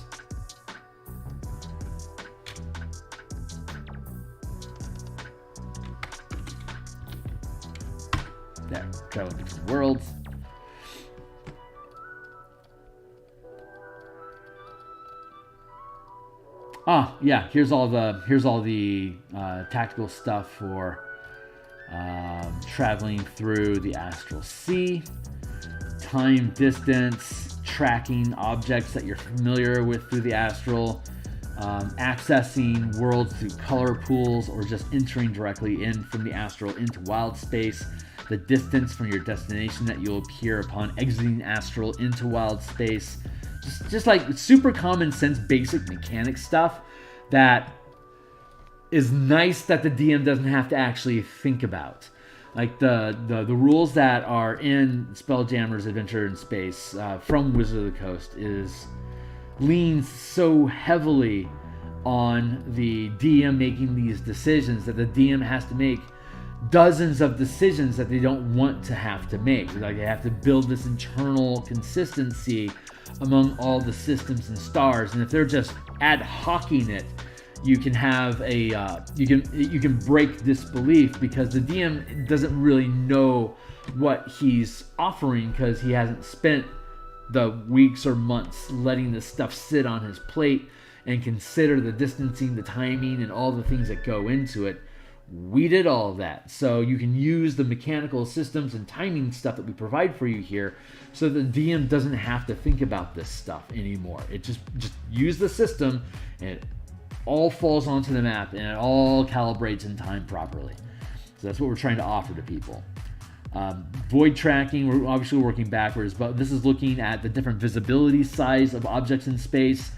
There, traveling between worlds. Ah, yeah. Here's all the tactical stuff for traveling through the astral sea. Time, distance, tracking objects that you're familiar with through the astral, accessing worlds through color pools, or just entering directly in from the astral into wild space. The distance from your destination that you'll appear upon exiting astral into wild space. Just like super common sense, basic mechanic stuff that is nice that the DM doesn't have to actually think about. Like the rules that are in Spelljammer's Adventure in Space from Wizard of the Coast leans so heavily on the DM making these decisions that the DM has to make dozens of decisions that they don't want to have to make. Like they have to build this internal consistency among all the systems and stars, and if they're just ad hocing it, you can have a you can break disbelief because the DM doesn't really know what he's offering because he hasn't spent the weeks or months letting this stuff sit on his plate and consider the distancing, the timing, and all the things that go into it. We did all of that, so you can use the mechanical systems and timing stuff that we provide for you here, so the DM doesn't have to think about this stuff anymore. It just use the system, and it all falls onto the map, and it all calibrates in time properly. So that's what we're trying to offer to people. Void tracking, we're obviously working backwards, but this is looking at the different visibility size of objects in space.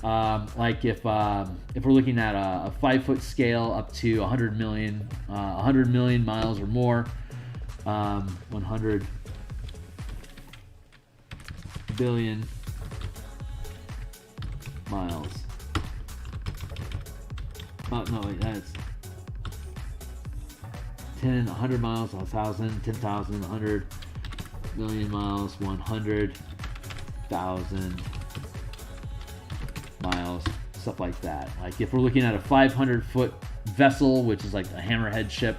Like if we're looking at a 5-foot scale up to 100 million miles or more, 100 billion miles. No, wait, that's 100 miles, 1,000, 10,000, 100 million miles, 100,000 miles, stuff like that. Like if we're looking at a 500-foot vessel, which is like a hammerhead ship,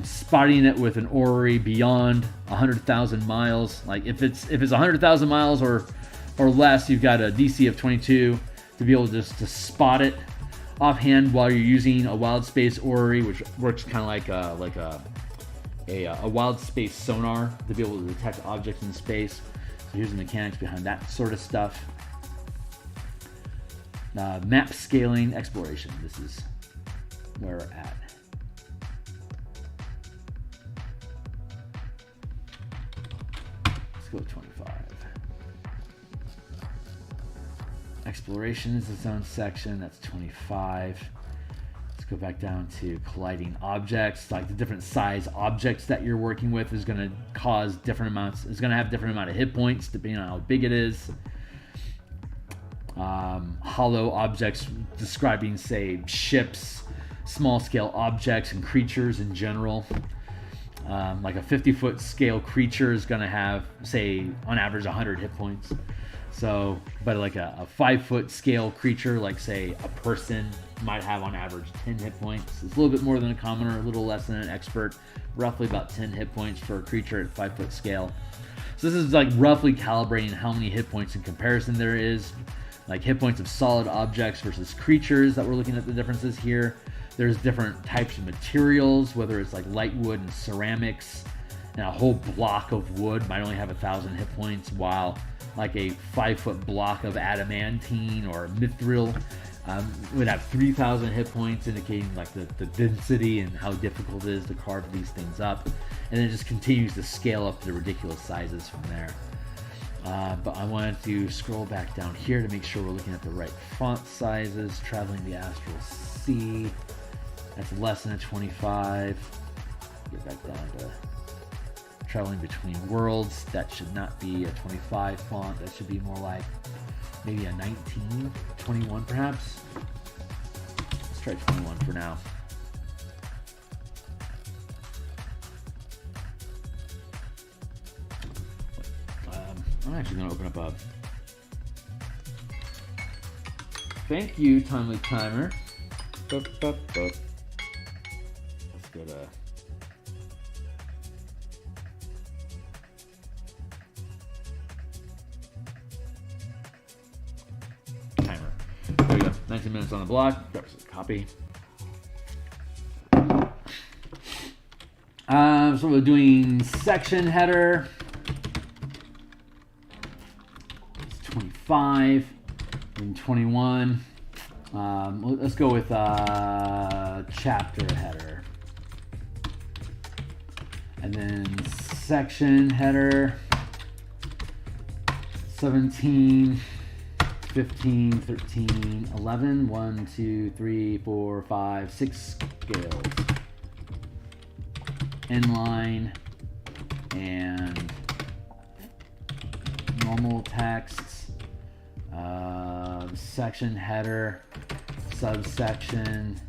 spotting it with an orrery beyond 100,000 miles. Like if it's 100,000 miles or less, you've got a DC of 22 to be able to spot it offhand while you're using a wild space orrery, which works kind of like a wild space sonar to be able to detect objects in space. So here's the mechanics behind that sort of stuff. Map scaling exploration. This is where we're at. Let's go with 25. Exploration is its own section. That's 25. Let's go back down to colliding objects. Like the different size objects that you're working with is going to cause different amounts. It's going to have different amount of hit points depending on how big it is. Hollow objects describing, say, ships, small scale objects, and creatures in general. Like a 50-foot scale creature is going to have, say, on average 100 hit points. So, but like a 5-foot scale creature, like say a person, might have on average 10 hit points. It's a little bit more than a commoner, a little less than an expert, roughly about 10 hit points for a creature at 5-foot scale. So this is like roughly calibrating how many hit points in comparison there is. Like hit points of solid objects versus creatures that we're looking at the differences here. There's different types of materials, whether it's like light wood and ceramics, and a whole block of wood might only have 1,000 hit points, while like a 5-foot block of adamantine or mithril would have 3,000 hit points, indicating like the density and how difficult it is to carve these things up. And then it just continues to scale up to the ridiculous sizes from there. But I wanted to scroll back down here to make sure we're looking at the right font sizes. Traveling the Astral Sea, that's less than a 25. Get back down to traveling between worlds. That should not be a 25 font. That should be more like maybe a 19, 21 perhaps. Let's try 21 for now. I'm actually going to open up a thank you, Timely Timer. Let's go to timer. There we go. 19 minutes on the block. Grab a copy. So we're doing section header. It's 25 and 21. Let's go with chapter header. And then section header 17, 15, 13, 11, 1, 2, 3, 4, 5, 6 scales. Inline and normal text. Section header, subsection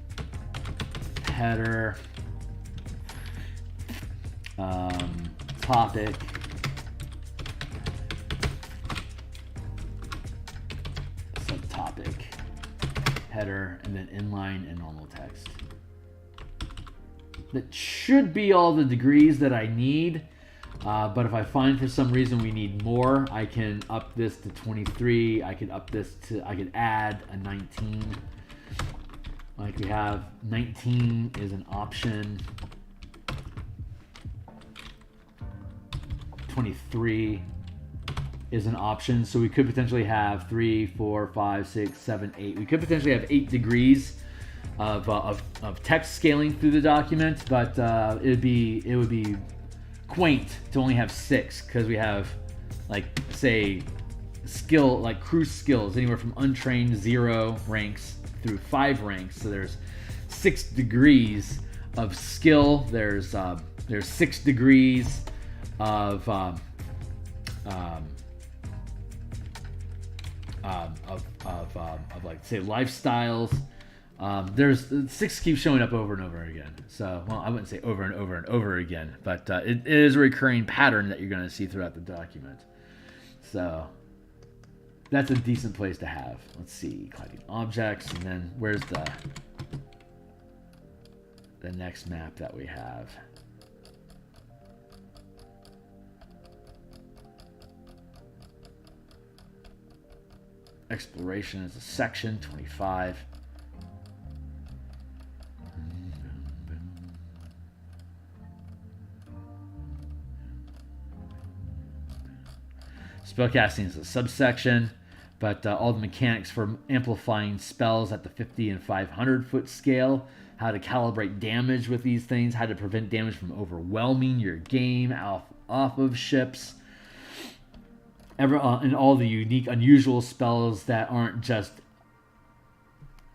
header, topic, subtopic, header, and then inline and normal text. That should be all the degrees that I need. But if I find for some reason we need more, I can up this to 23. I could add a 19. Like we have 19 is an option. 23 is an option. So we could potentially have 3, 4, 5, 6, 7, 8. We could potentially have 8 degrees of text scaling through the document, but it would be quaint to only have 6, because we have, like, say, skill, like crew skills, anywhere from untrained 0 ranks through 5 ranks. So there's 6 degrees of skill. There's 6 degrees of like, say, lifestyles. There's 6 keep showing up over and over again. So, well, I wouldn't say over and over and over again, but it is a recurring pattern that you're going to see throughout the document. So that's a decent place to have. Let's see, collecting objects, and then where's the next map that we have? Exploration is a section, 25. Spellcasting is a subsection, but all the mechanics for amplifying spells at the 50 and 500 foot scale, how to calibrate damage with these things, how to prevent damage from overwhelming your game off of ships, and all the unique, unusual spells that aren't just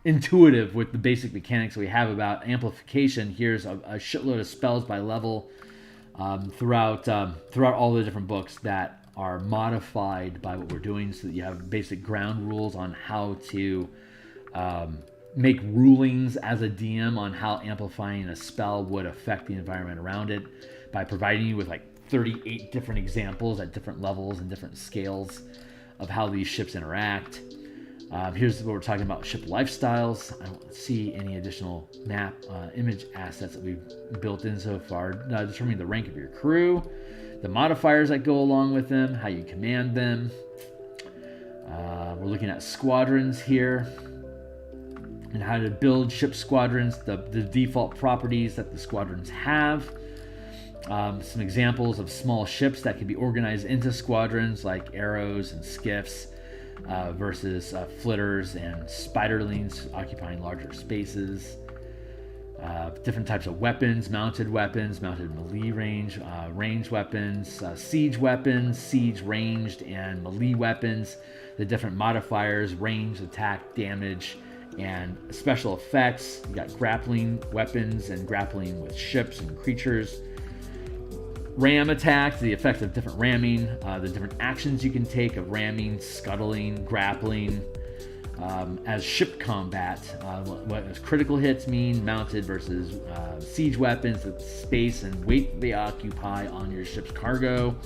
intuitive with the basic mechanics we have about amplification. Here's a shitload of spells by level throughout all the different books that are modified by what we're doing, so that you have basic ground rules on how to make rulings as a DM on how amplifying a spell would affect the environment around it, by providing you with like 38 different examples at different levels and different scales of how these ships interact. Here's what we're talking about: ship lifestyles. I don't see any additional map image assets that we've built in so far. Determining the rank of your crew, the modifiers that go along with them, how you command them. We're looking at squadrons here and how to build ship squadrons, the default properties that the squadrons have. Some examples of small ships that can be organized into squadrons, like arrows and skiffs, versus flitters and spiderlings occupying larger spaces. Different types of weapons, mounted melee range, ranged weapons, siege weapons, siege ranged and melee weapons, the different modifiers, range, attack, damage, and special effects. You got grappling weapons and grappling with ships and creatures. ram attacks, the effects of different ramming, the different actions you can take of ramming, scuttling, grappling. As ship combat, what does critical hits mean, mounted versus siege weapons, the space and weight they occupy on your ship's cargo.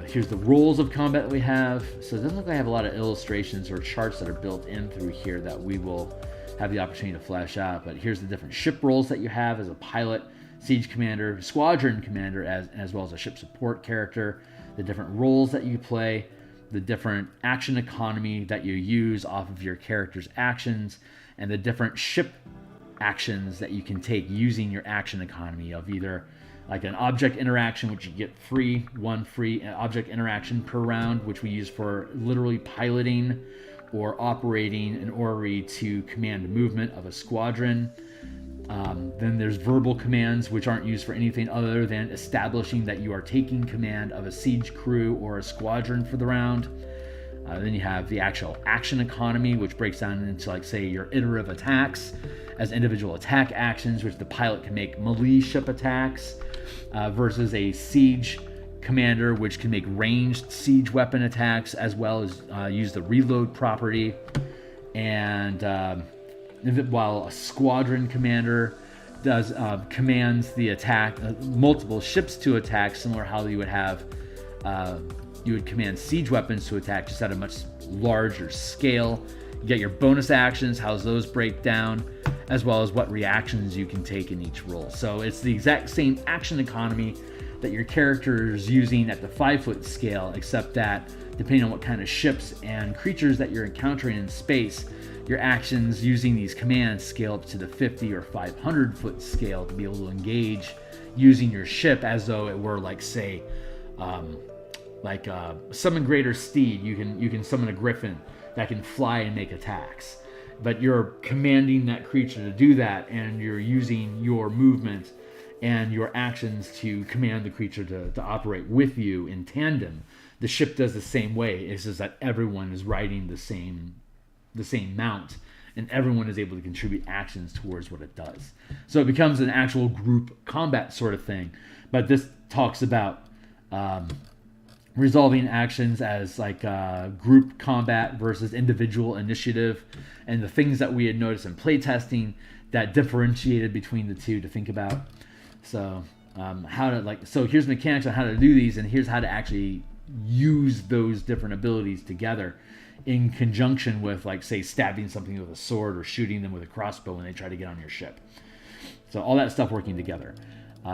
Here's the roles of combat that we have. So it doesn't look like I have a lot of illustrations or charts that are built in through here that we will have the opportunity to flesh out. But here's the different ship roles that you have as a pilot, siege commander, squadron commander, as well as a ship support character, the different roles that you play, the different action economy that you use off of your character's actions, and the different ship actions that you can take using your action economy of either like an object interaction, which you get one free object interaction per round, which we use for literally piloting or operating an orrery to command movement of a squadron. Then there's verbal commands, which aren't used for anything other than establishing that you are taking command of a siege crew or a squadron for the round. Then you have the actual action economy, which breaks down into, like, say, your iterative attacks as individual attack actions, which the pilot can make melee ship attacks, versus a siege commander, which can make ranged siege weapon attacks, as well as use the reload property. And while a squadron commander does commands the attack, multiple ships to attack, similar how you would have you would command siege weapons to attack, just at a much larger scale. You get your bonus actions, how those break down, as well as what reactions you can take in each role. So it's the exact same action economy that your character is using at the 5-foot scale, except that depending on what kind of ships and creatures that you're encountering in space, your actions using these commands scale up to the 50 or 500-foot scale to be able to engage using your ship as though it were, like, say, summon greater steed. You can summon a griffin that can fly and make attacks, but you're commanding that creature to do that, and you're using your movement and your actions to command the creature to operate with you in tandem. The ship does the same way. It's just that everyone is riding the same mount, and everyone is able to contribute actions towards what it does. So it becomes an actual group combat sort of thing. But this talks about resolving actions as like group combat versus individual initiative, and the things that we had noticed in playtesting that differentiated between the two to think about. So so here's mechanics on how to do these, and here's how to actually use those different abilities together in conjunction with, like, say, stabbing something with a sword or shooting them with a crossbow when they try to get on your ship. So all that stuff working together.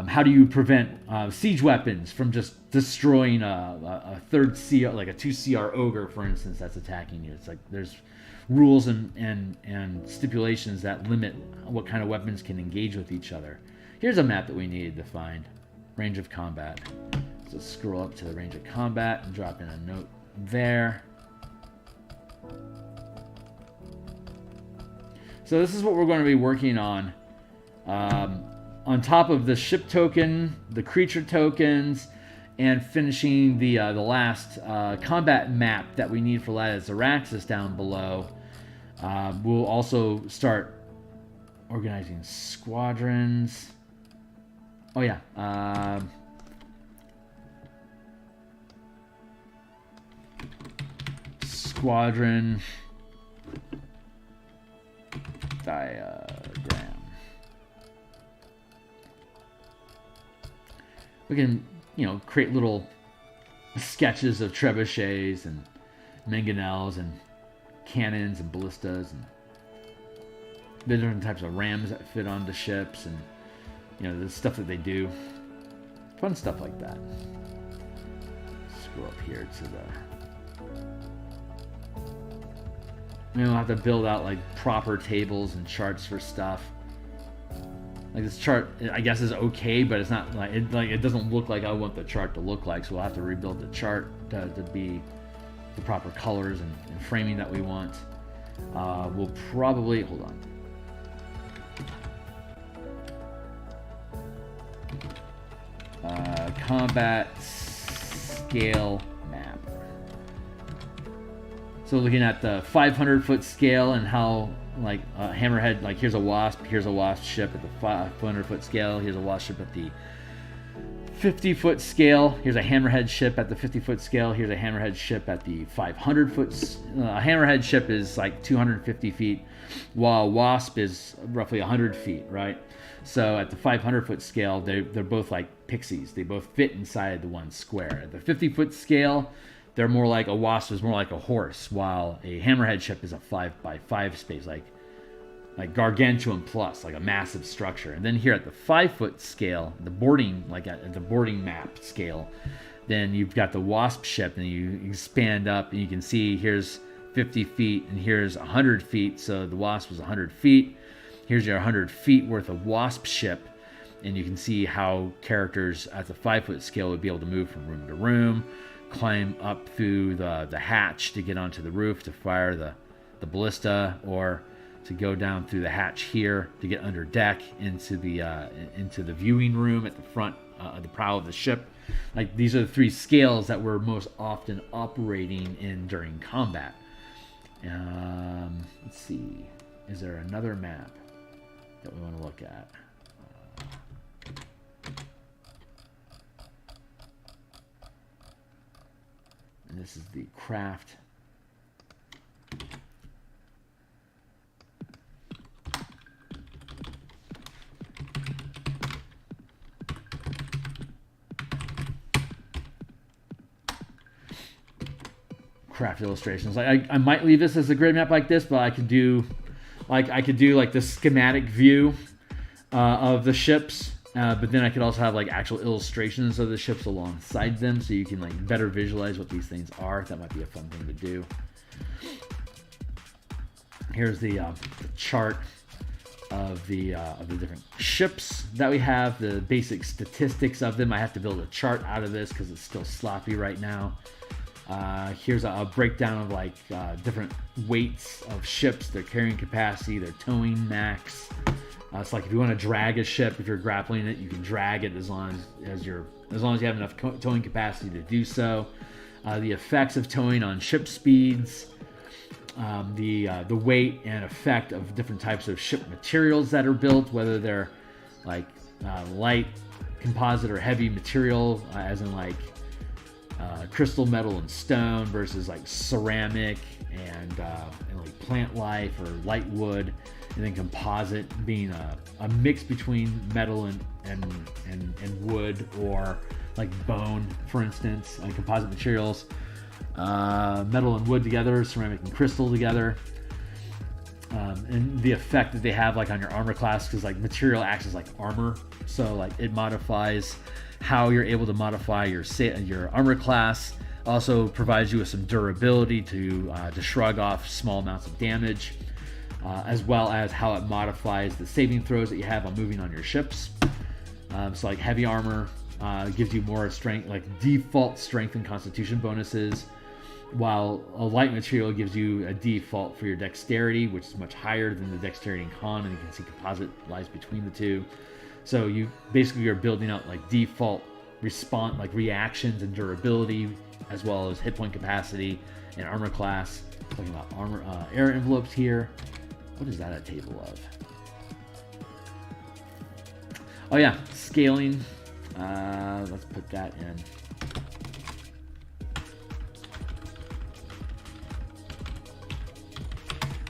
How do you prevent siege weapons from just destroying a third CR, like a 2 CR ogre, for instance, that's attacking you? It's like there's rules and stipulations that limit what kind of weapons can engage with each other. Here's a map that we needed to find. Range of combat. So scroll up to the range of combat and drop in a note there. So this is what we're going to be working on. On top of the ship token, the creature tokens, and finishing the last combat map that we need for Lattice Araxis down below, we'll also start organizing squadrons. Oh yeah. Squadron diagram. We can, create little sketches of trebuchets and mangonels and cannons and ballistas and the different types of rams that fit onto ships, and the stuff that they do. Fun stuff like that. Scroll up here to the... We'll have to build out, like, proper tables and charts for stuff. Like, this chart, I guess, is okay, but it's not it doesn't look like I want the chart to look like. So we'll have to rebuild the chart to be the proper colors and framing that we want. We'll probably hold on. Combat scale map. So looking at the 500-foot scale and how, like, Hammerhead, like, here's a wasp ship at the 500-foot scale. Here's a wasp ship at the 50-foot scale. Here's a hammerhead ship at the 50-foot scale. Here's a hammerhead ship at the 500-foot. A hammerhead ship is like 250 feet, while wasp is roughly 100 feet, right? So at the 500-foot scale, they're both like pixies. They both fit inside the one square. At the 50-foot scale, they're more like a wasp is more like a horse, while a hammerhead ship is a 5x5 space, like gargantuan plus, like a massive structure. And then here at the 5-foot scale, the boarding, like at the boarding map scale, then you've got the wasp ship, and you expand up, and you can see here's 50 feet, and here's 100 feet. So the wasp was 100 feet. Here's your 100 feet worth of wasp ship, and you can see how characters at the 5-foot scale would be able to move from room to room, climb up through the hatch to get onto the roof to fire the ballista, or to go down through the hatch here to get under deck into the viewing room at the front of the prow of the ship. Like, these are the 3 scales that we're most often operating in during combat. Let's see, is there another map that we want to look at? And this is the craft. Craft illustrations. Like I might leave this as a grid map like this, but I could do like the schematic view of the ships, but then I could also have like actual illustrations of the ships alongside them, so you can like better visualize what these things are. That might be a fun thing to do. Here's the chart of the different ships that we have, the basic statistics of them. I have to build a chart out of this because it's still sloppy right now. Here's a breakdown of like different weights of ships, their carrying capacity, their towing max. It's like if you want to drag a ship, if you're grappling it, you can drag it as long as you have enough towing capacity to do so. The effects of towing on ship speeds, the weight and effect of different types of ship materials that are built, whether they're like light composite or heavy material, as in like crystal, metal, and stone versus like ceramic and like plant life or light wood, and then composite being a mix between metal and wood, or like bone, for instance, like composite materials, metal and wood together, ceramic and crystal together, and the effect that they have like on your armor class, because like material acts as like armor, so like it modifies how you're able to modify your armor class. Also provides you with some durability to shrug off small amounts of damage, as well as how it modifies the saving throws that you have on moving on your ships. So like heavy armor gives you more strength, like default strength and constitution bonuses, while a light material gives you a default for your dexterity, which is much higher than the dexterity and con, and you can see composite lies between the two. So you basically are building out like default response, like reactions and durability, as well as hit point capacity and armor class. Talking about armor, air envelopes here. What is that a table of? Oh yeah, scaling. Let's put that in.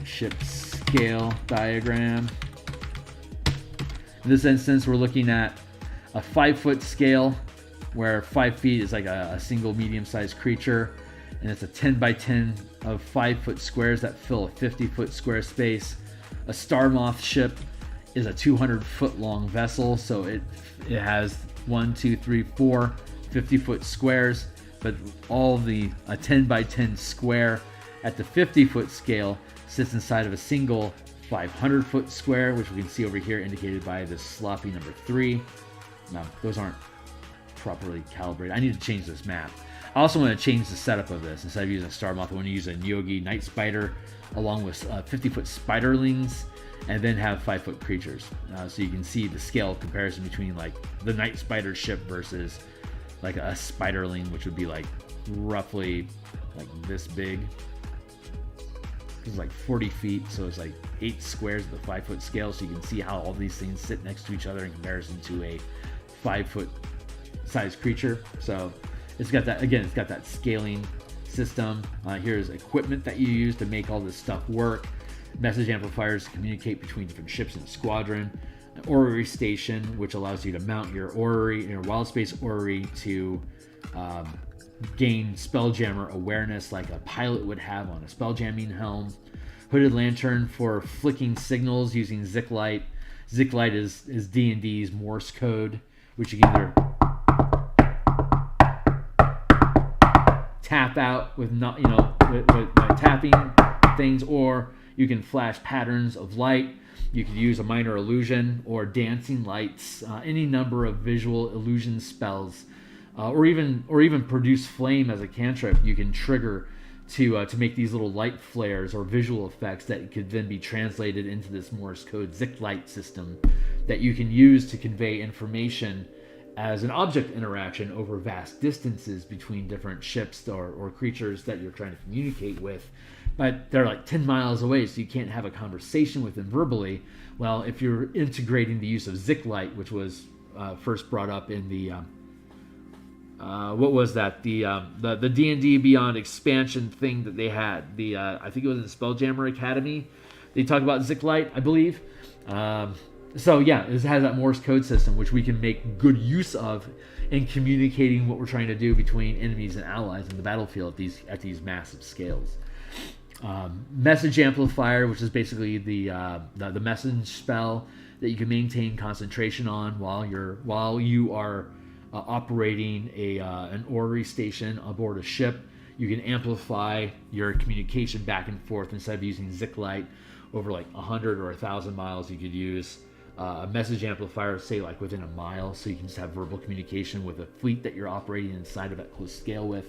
Ship scale diagram. In this instance, we're looking at a 5-foot scale, where 5 feet is like a single medium-sized creature, and it's a 10 by 10 of 5-foot squares that fill a 50-foot square space. A Star Moth ship is a 200-foot long vessel, so it has 1, 2, 3, 4 50-foot squares, but all a 10 by 10 square at the 50-foot scale sits inside of a single 500-foot square, which we can see over here indicated by this sloppy number 3. No, those aren't properly calibrated. I need to change this map. I also want to change the setup of this. Instead of using a Star Moth, I want to use a Nyogi Night Spider along with 50-foot spiderlings, and then have 5-foot creatures. So you can see the scale comparison between like the Night Spider ship versus like a spiderling, which would be like roughly like this big. It's like 40 feet, so it's like 8 squares at the 5-foot scale, so you can see how all these things sit next to each other in comparison to a 5-foot size creature. So it's got that, again, it's got that scaling system. Here's equipment that you use to make all this stuff work. Message amplifiers to communicate between different ships in the squadron. An orrery station, which allows you to mount your orrery, your wild space orrery to gain Spelljammer awareness like a pilot would have on a Spelljamming helm. Hooded lantern for flicking signals using Zik Light. Zik Light is D&D's Morse code, which you can either tap out with not, with tapping things, or you can flash patterns of light. You could use a minor illusion or dancing lights, any number of visual illusion spells, or even produce flame as a cantrip. You can trigger to make these little light flares or visual effects that could then be translated into this Morse code Zik Light system that you can use to convey information as an object interaction over vast distances between different ships or creatures that you're trying to communicate with. But they're like 10 miles away, so you can't have a conversation with them verbally. Well, if you're integrating the use of Zik Light, which was first brought up in the what was that? The D&D Beyond expansion thing that they had. I think it was in the Spelljammer Academy. They talk about Zik Light, I believe. So yeah, it has that Morse code system, which we can make good use of in communicating what we're trying to do between enemies and allies in the battlefield at these massive scales. Message amplifier, which is basically the message spell that you can maintain concentration on while you are operating an orrery station aboard a ship. You can amplify your communication back and forth. Instead of using Zik Light over like 100 or 1,000 miles, you could use a message amplifier, say like within a mile, so you can just have verbal communication with a fleet that you're operating inside of at close scale with.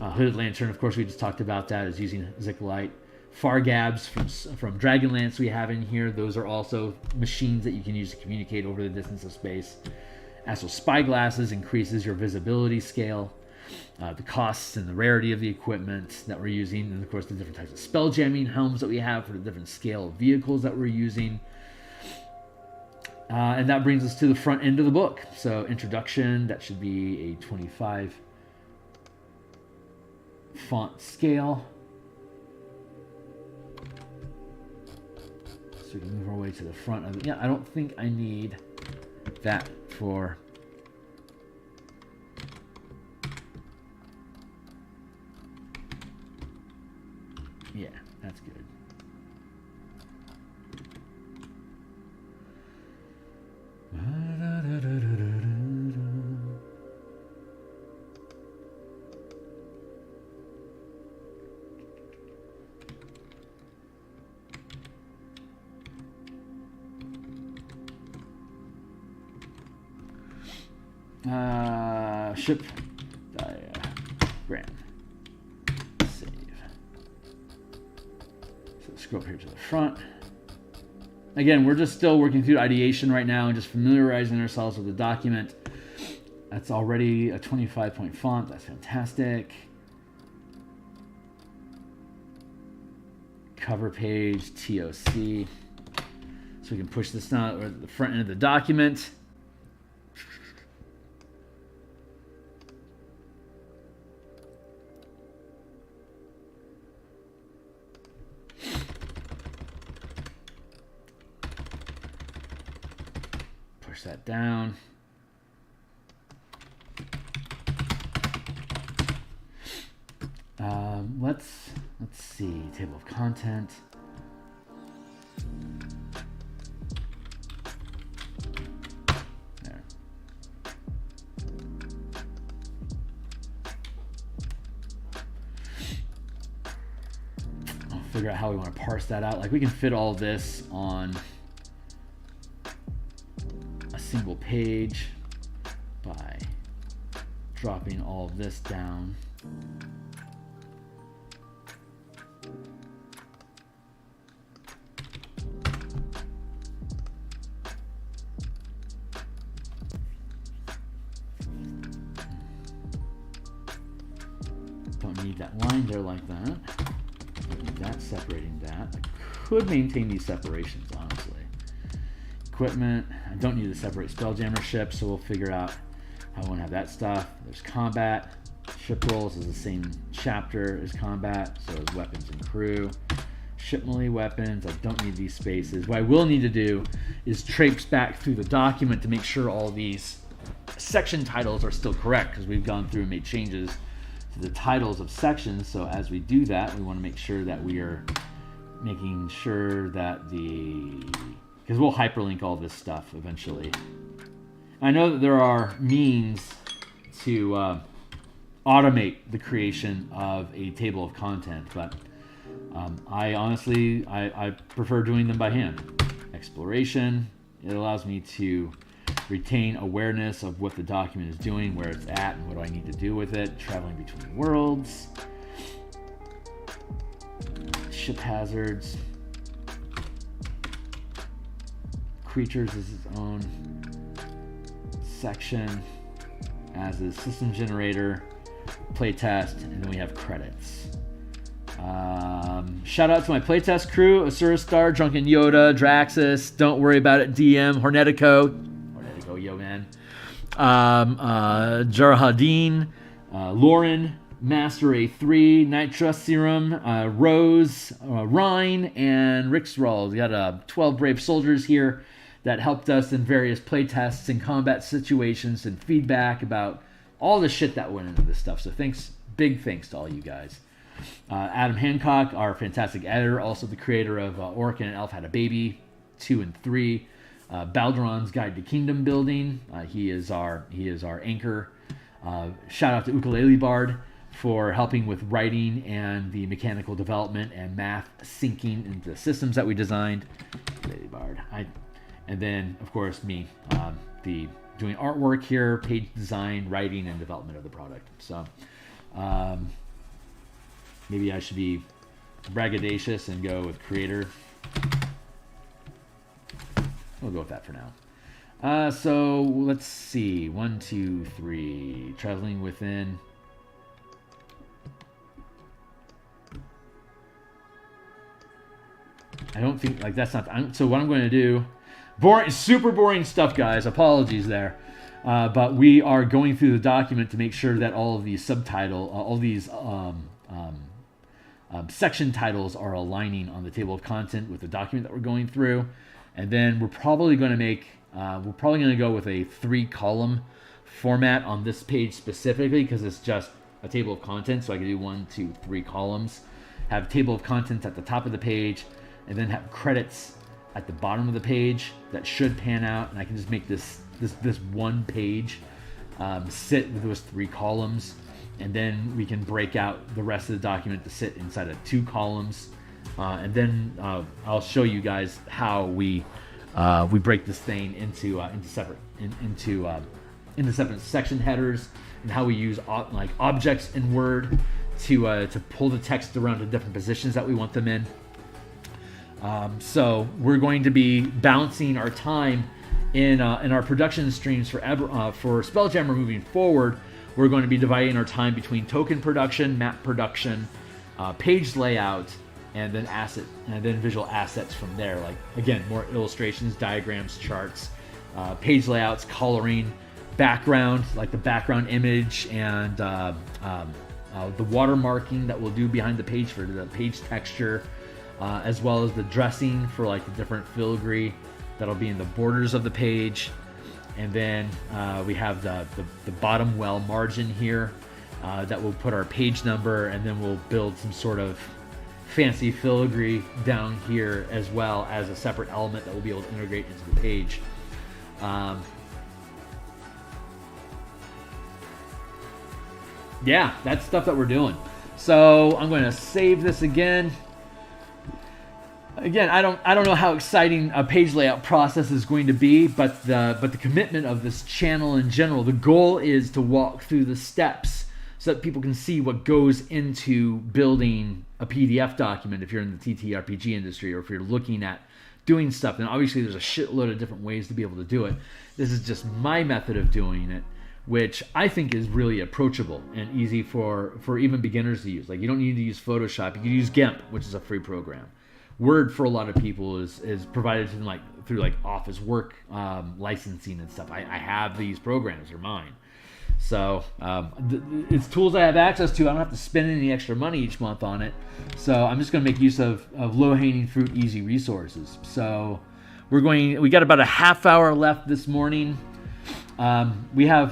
Hooded lantern, of course, we just talked about that, is using Zik Light. Fargabs from Dragonlance we have in here. Those are also machines that you can use to communicate over the distance of space. Astral spyglasses increases your visibility scale. The costs and the rarity of the equipment that we're using, and of course the different types of spelljamming helms that we have for the different scale of vehicles that we're using. And that brings us to the front end of the book. So introduction, that should be a 25 font scale. So we can move our way to the front of it. Yeah, I don't think I need that for... Yeah, that's good. Ship diagram. Save. So let's go up here to the front. Again, we're just still working through ideation right now and just familiarizing ourselves with the document. That's already a 25-point font. That's fantastic. Cover page, TOC. So we can push this down or the front end of the document. Push that down. Let's see, table of content. There. I'll figure out how we want to parse that out. Like we can fit all this on a single page by dropping all of this down. Don't need that line there like that. Don't need that separating that. I could maintain these separations, honestly. Equipment. I don't need to separate Spelljammer ships, so we'll figure out I won't have that stuff. There's combat. Ship rolls is the same chapter as combat, so is weapons and crew. Ship melee weapons, I don't need these spaces. What I will need to do is traipse back through the document to make sure all these section titles are still correct, because we've gone through and made changes to the titles of sections. So as we do that, we want to make sure that we are making sure that because we'll hyperlink all this stuff eventually. I know that there are means to automate the creation of a table of content, but I honestly prefer doing them by hand. Exploration, it allows me to retain awareness of what the document is doing, where it's at, and what do I need to do with it. Traveling between worlds, ship hazards, creatures is its own section, as is system generator, playtest, and then we have credits. Shout out to my playtest crew: Asura Star, Drunken Yoda, Draxus, Don't Worry About It, DM, Hornetico, yo man, Jarhadeen, Lauren, Master A3, Nitra Serum, Rose, Rhine, and Rixroll. We got 12 brave soldiers here that helped us in various playtests and combat situations and feedback about all the shit that went into this stuff. So big thanks to all you guys. Adam Hancock, our fantastic editor, also the creator of Orc and an Elf Had a Baby 2 and 3. Balduran's Guide to Kingdom Building. He is our anchor. Shout out to Ukulele Bard for helping with writing and the mechanical development and math syncing into the systems that we designed. Ukulele Bard. And then, of course, me, doing artwork here, page design, writing, and development of the product. So maybe I should be braggadocious and go with creator. We'll go with that for now. So let's see. 1, 2, 3. Traveling within. I don't think that's not. So what I'm going to do. Super boring stuff, guys. Apologies there. But we are going through the document to make sure that all of these section titles are aligning on the table of content with the document that we're going through. And then we're probably going to go with a 3-column format on this page specifically, because it's just a table of contents. So I can do 1, 2, 3 columns, have table of contents at the top of the page, and then have credits at the bottom of the page that should pan out. And I can just make this one page sit with those 3 columns, and then we can break out the rest of the document to sit inside of 2 columns. And then I'll show you guys how we break this thing into separate section headers, and how we use objects in Word to pull the text around to different positions that we want them in. So we're going to be balancing our time in our production streams for Spelljammer moving forward. We're going to be dividing our time between token production, map production, page layout, and then visual assets from there. Like, again, more illustrations, diagrams, charts, page layouts, coloring, background, like the background image, and the watermarking that we'll do behind the page for the page texture, as well as the dressing for like the different filigree that'll be in the borders of the page. And then we have the bottom well margin here that will put our page number, and then we'll build some sort of fancy filigree down here, as well as a separate element that we'll be able to integrate into the page. Yeah, that's stuff that we're doing. So I'm going to save this again. Again, I don't know how exciting a page layout process is going to be, but the commitment of this channel in general, the goal is to walk through the steps so that people can see what goes into building a PDF document if you're in the TTRPG industry, or if you're looking at doing stuff. And obviously there's a shitload of different ways to be able to do it. This is just my method of doing it, which I think is really approachable and easy for even beginners to use. Like, you don't need to use Photoshop. You can use GIMP, which is a free program. Word for a lot of people is provided through Office work licensing and stuff. I have these programs, they're mine. So it's tools I have access to. I don't have to spend any extra money each month on it. So I'm just going to make use of low-hanging fruit, easy resources. So we got about a half hour left this morning. We have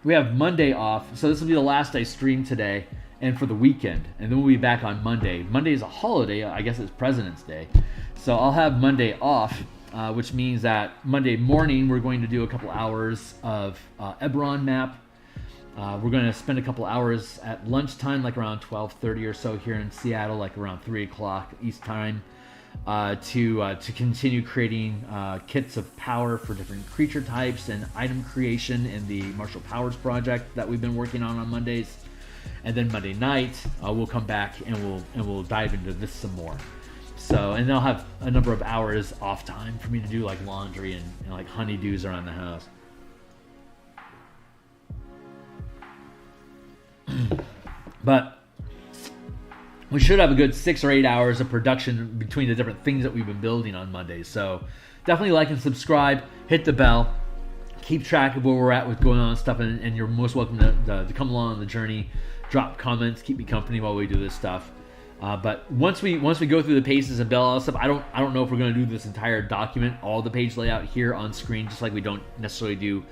Monday off, so this will be the last I stream today and for the weekend, and then we'll be back on Monday. Monday is a holiday. I guess it's President's Day, so I'll have Monday off, which means that Monday morning we're going to do a couple hours of Eberron map. We're going to spend a couple hours at lunchtime, like around 12:30 or so here in Seattle, like around 3 o'clock East time, to continue creating kits of power for different creature types and item creation in the Martial Powers project that we've been working on Mondays. And then Monday night we'll come back and we'll dive into this some more. So, and I'll have a number of hours off time for me to do like laundry and like honeydews around the house. But we should have a good 6 or 8 hours of production between the different things that we've been building on Mondays. So definitely like and subscribe, hit the bell, keep track of where we're at with going on and stuff, and you're most welcome to come along on the journey. Drop comments, keep me company while we do this stuff. But once we go through the paces and build all that stuff, I don't know if we're going to do this entire document, all the page layout here on screen, just like we don't necessarily do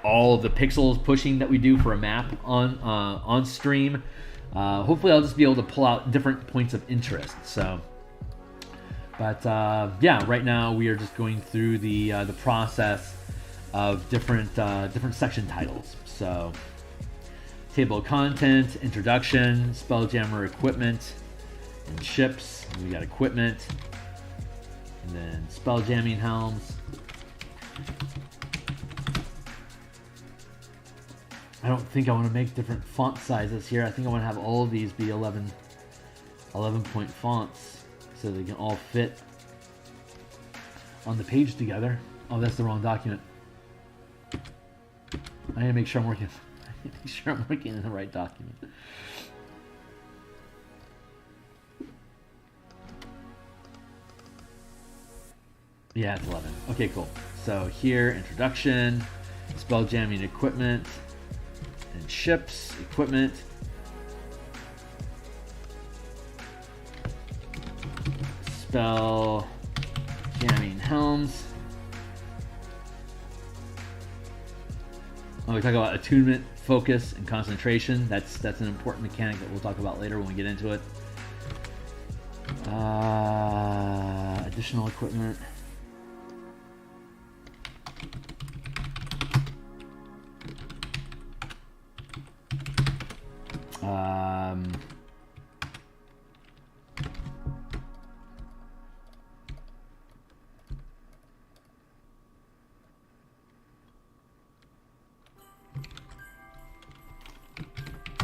all of the pixels pushing that we do for a map on stream. Hopefully I'll just be able to pull out different points of interest. So, but yeah, right now we are just going through the process of different section titles. So, table of content, introduction, Spelljammer equipment, and ships. We got equipment, and then spelljamming helms. I don't think I want to make different font sizes here. I think I want to have all of these be 11 point fonts so they can all fit on the page together. Oh, that's the wrong document. I need to make sure I'm working. In the right document. Yeah, it's 11. Okay, cool. So here, introduction, spelljamming equipment, and ships, equipment. Spell jamming helms. Oh, we talk about attunement, focus, and concentration. That's an important mechanic that we'll talk about later when we get into it. Additional equipment.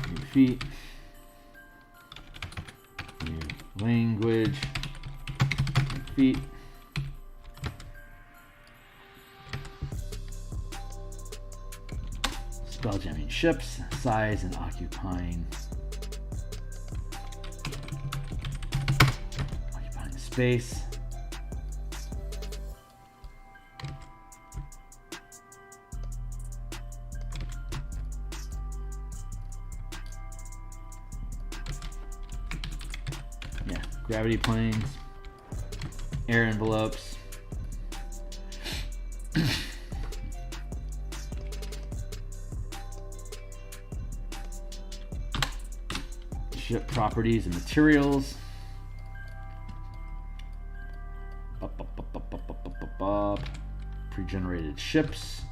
New feet. New language. New feet. Spelljamming ships, size and occupying space. Yeah, gravity planes, air envelopes. Ship properties and materials. Pre-generated ships.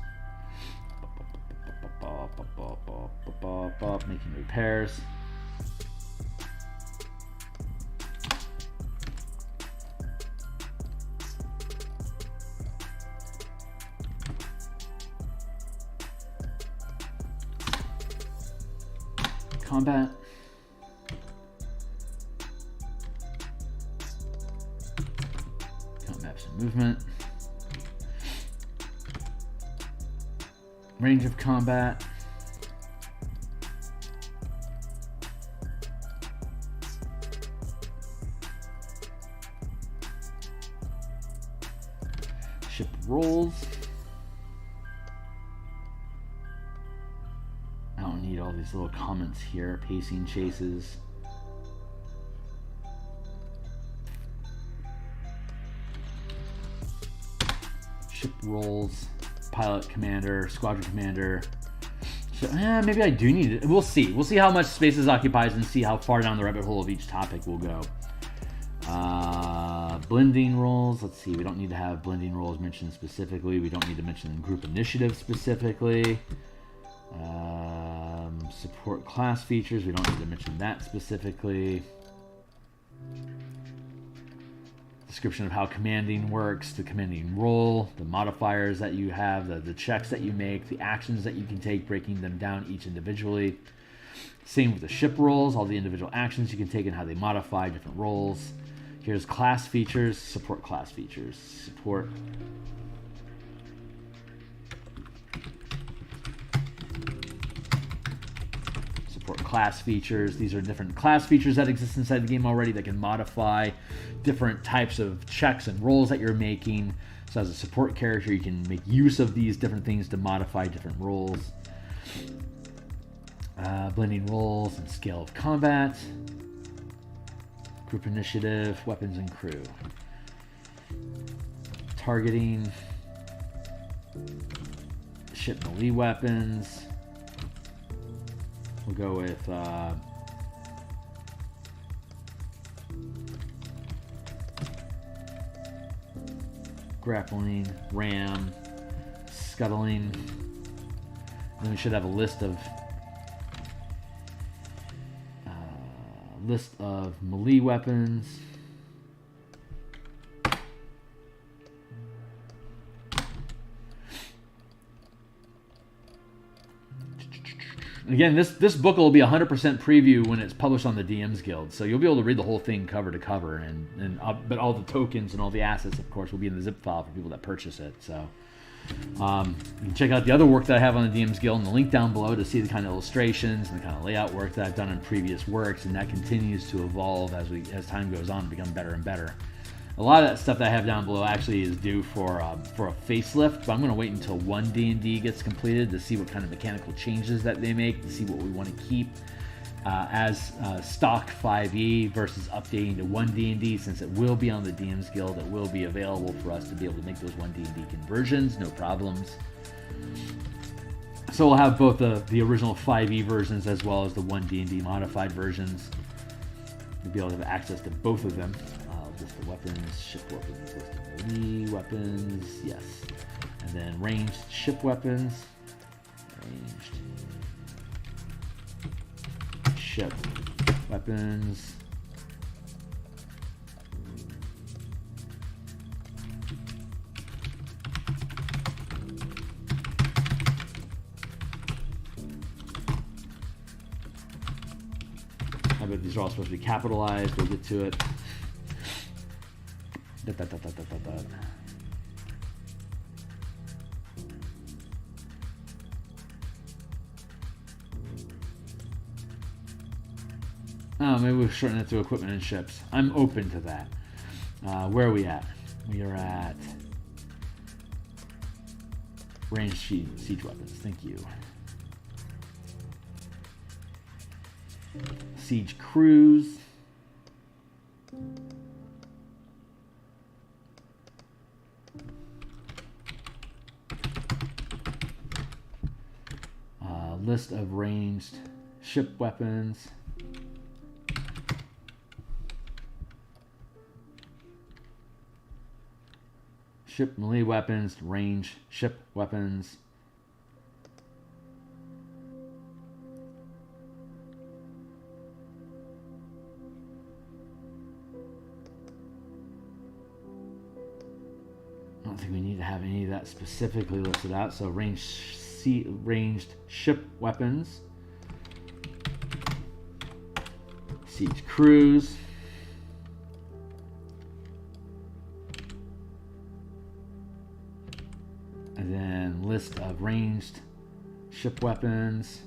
Making repairs. Combat. Maps and movement. Range of combat. Ship rolls. all these little comments here. Pacing chases. Ship rolls. Pilot commander. Squadron commander. So, maybe I do need it. We'll see. We'll see how much space this occupies and see how far down the rabbit hole of each topic we'll go. Blending roles. Let's see. We don't need to have blending roles mentioned specifically. We don't need to mention group initiative specifically. Support class features. We don't need to mention that specifically. Description of how commanding works, the commanding role, the modifiers that you have, the checks that you make, the actions that you can take, breaking them down each individually. Same with the ship roles, all the individual actions you can take and how they modify different roles. Here's class features, support class features, support. Support class features. These are different class features that exist inside the game already that can modify different types of checks and rolls that you're making. So as a support character, you can make use of these different things to modify different roles. Blending roles and scale of combat. Group initiative, weapons and crew. Targeting. Ship melee weapons. We'll go with grappling, ram, scuttling. Then we should have a list of melee weapons. Again, this book will be 100% preview when it's published on the DMsGuild, so you'll be able to read the whole thing cover to cover, but all the tokens and all the assets, of course, will be in the zip file for people that purchase it. So you can check out the other work that I have on the DMsGuild and the link down below to see the kind of illustrations and the kind of layout work that I've done in previous works, and that continues to evolve as time goes on and become better and better. A lot of that stuff that I have down below actually is due for a facelift, but I'm going to wait until 1 D&D gets completed to see what kind of mechanical changes that they make, to see what we want to keep as stock 5e versus updating to 1 D&D. Since it will be on the DMsGuild, it will be available for us to be able to make those 1 D&D conversions, no problems. So we'll have both the original 5e versions as well as the 1 D&D modified versions. We'll be able to have access to both of them. List of weapons, ship weapons, list of melee weapons, yes. And then ranged ship weapons, ranged ship weapons. I bet these are all supposed to be capitalized. We'll get to it. Oh, maybe we'll shorten it to equipment and ships. I'm open to that. Where are we at? We are at ranged siege weapons. Thank you. Siege crews. List of ranged ship weapons. Ship melee weapons, range ship weapons. I don't think we need to have any of that specifically listed out. So ranged ship weapons, siege crews, and then list of ranged ship weapons,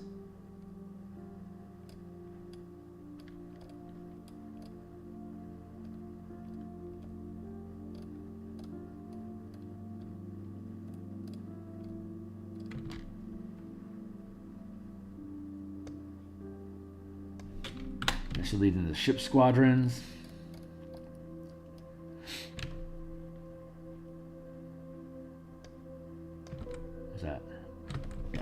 should lead into ship squadrons. What's that? Yeah.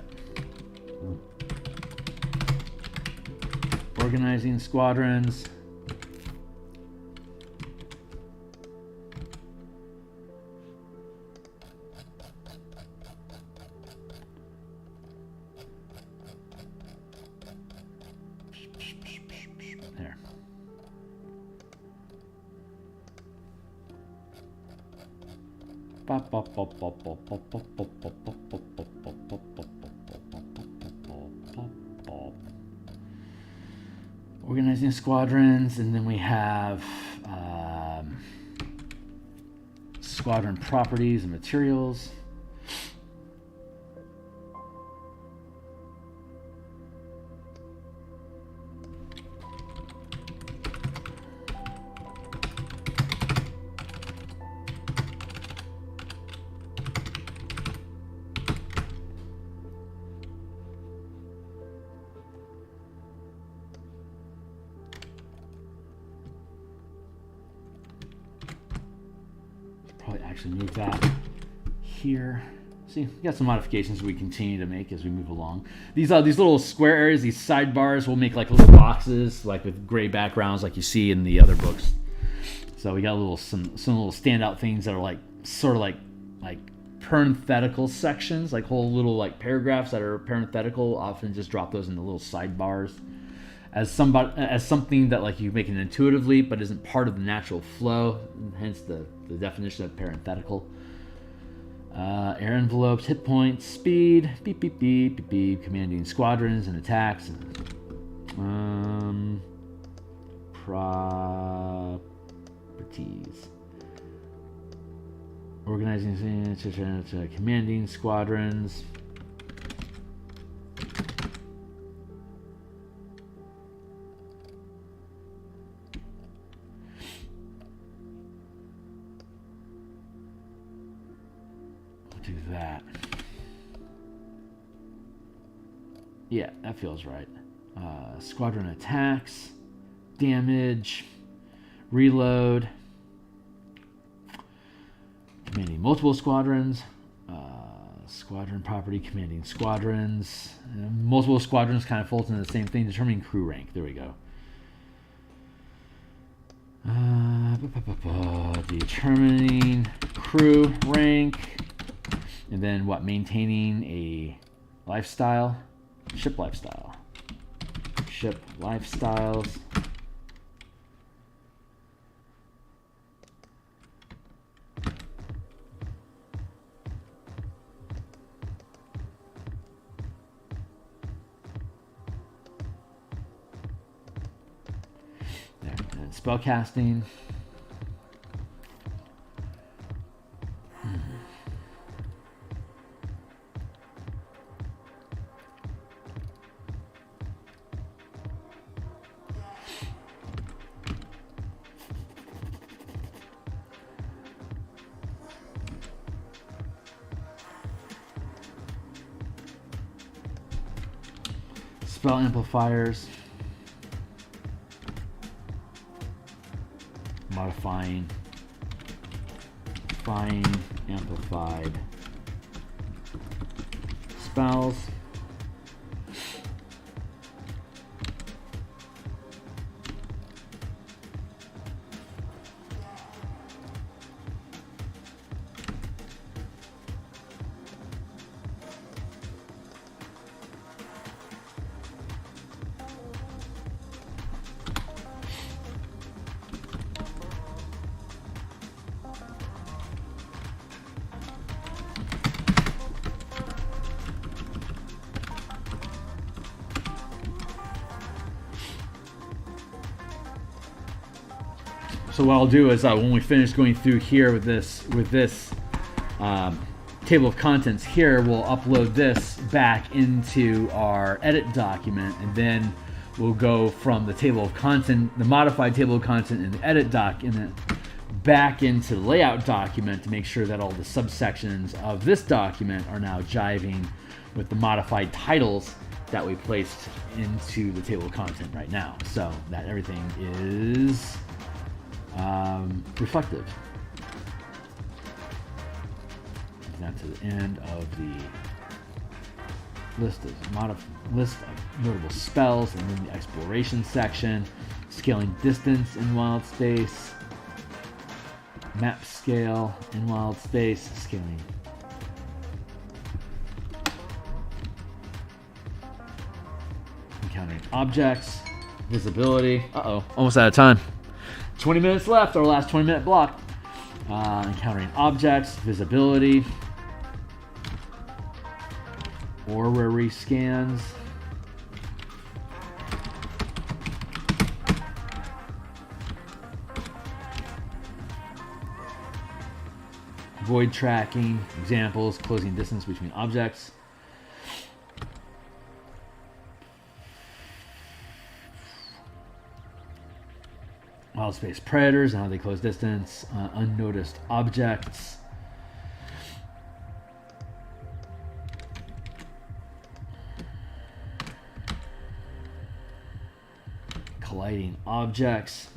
Organizing squadrons. There. Organizing squadrons, and then we have squadron properties and materials. Probably actually move that here. See, we got some modifications we continue to make as we move along. These little square areas, these sidebars, we'll make like little boxes, like with gray backgrounds, like you see in the other books. So we got some little standout things that are like sort of like parenthetical sections, like whole little like paragraphs that are parenthetical. Often just drop those into little sidebars as something that like you make an intuitive leap, but isn't part of the natural flow. Hence the definition of parenthetical. Air envelopes, hit points, speed, beep, beep, beep, beep, beep, commanding squadrons and attacks. Properties. Organizing, commanding squadrons. Do that. Yeah, that feels right. Squadron attacks, damage, reload, commanding multiple squadrons, squadron property, commanding squadrons. Multiple squadrons kind of falls into the same thing. Determining crew rank. There we go. Determining crew rank. And then what? Maintaining a lifestyle, ship lifestyle, ship lifestyles. There, and spellcasting. Spell amplifiers, modifying, amplified spells. So what I'll do is when we finish going through here with this table of contents here, we'll upload this back into our edit document, and then we'll go from the table of content, the modified table of content in the edit document, back into the layout document to make sure that all the subsections of this document are now jiving with the modified titles that we placed into the table of content right now, so that everything is reflective. Now to the end of the list of notable spells, and then the exploration section, scaling distance in wild space, map scale in wild space, scaling encountering objects, visibility. Almost out of time. 20 minutes left, our last 20-minute block. Encountering objects, visibility, orrery scans, void tracking, examples, closing distance between objects, wild space predators and how they close distance, unnoticed objects, colliding objects,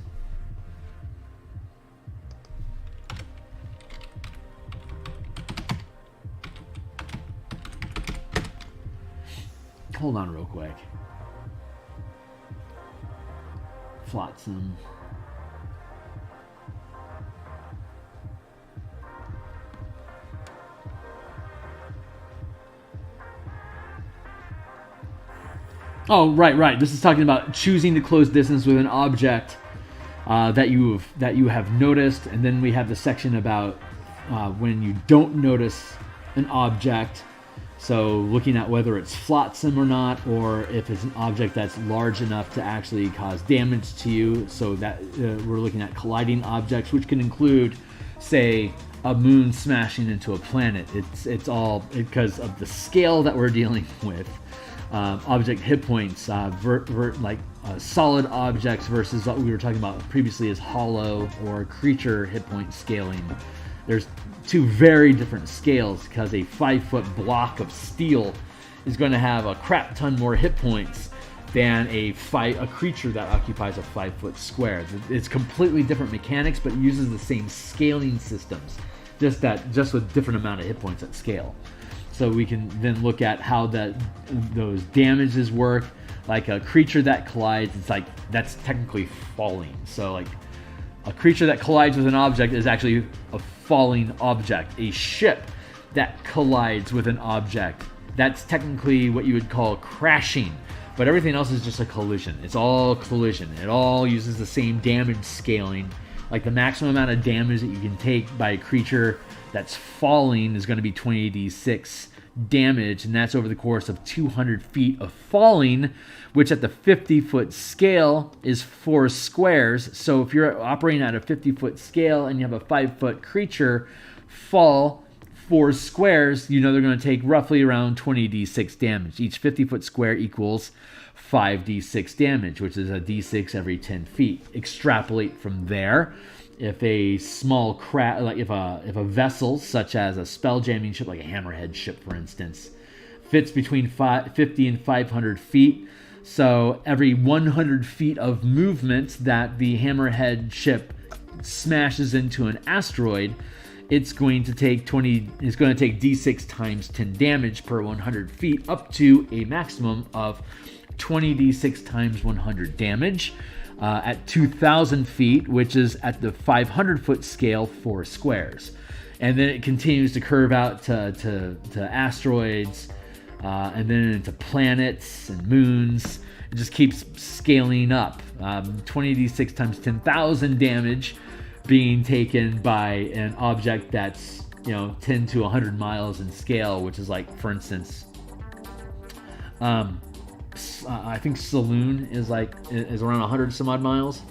hold on real quick, flotsam, oh, right. This is talking about choosing to close distance with an object that you have noticed, and then we have the section about when you don't notice an object. So looking at whether it's flotsam or not, or if it's an object that's large enough to actually cause damage to you. So that we're looking at colliding objects, which can include, say, a moon smashing into a planet. It's all because of the scale that we're dealing with. Object hit points, solid objects versus what we were talking about previously as hollow or creature hit point scaling. There's two very different scales because a 5-foot block of steel is going to have a crap ton more hit points than a creature that occupies a 5-foot square. It's completely different mechanics, but uses the same scaling systems, just with different amount of hit points at scale. So we can then look at how those damages work. Like a creature that collides, that's technically falling. So like a creature that collides with an object is actually a falling object. A ship that collides with an object, that's technically what you would call crashing. But everything else is just a collision. It's all collision. It all uses the same damage scaling. Like the maximum amount of damage that you can take by a creature that's falling is going to be 20d6 damage, and that's over the course of 200 feet of falling, which at the 50-foot scale is 4 squares. So if you're operating at a 50-foot scale and you have a 5-foot creature fall 4 squares, you know they're going to take roughly around 20d6 damage. Each 50-foot square equals 5d6 damage, which is a d6 every 10 feet. Extrapolate from there. If a small craft, like if a vessel such as a spell jamming ship, like a hammerhead ship, for instance, fits between 50 and 500 feet, so every 100 feet of movement that the hammerhead ship smashes into an asteroid, it's going to take d6 times 10 damage per 100 feet, up to a maximum of 20d6 times 100 damage. At 2,000 feet, which is at the 500-foot scale, 4 squares. And then it continues to curve out to asteroids, and then into planets and moons. It just keeps scaling up. 20d6 times 10,000 damage being taken by an object that's 10 to 100 miles in scale, which is like, for instance, I think Saloon is around 100 some odd miles,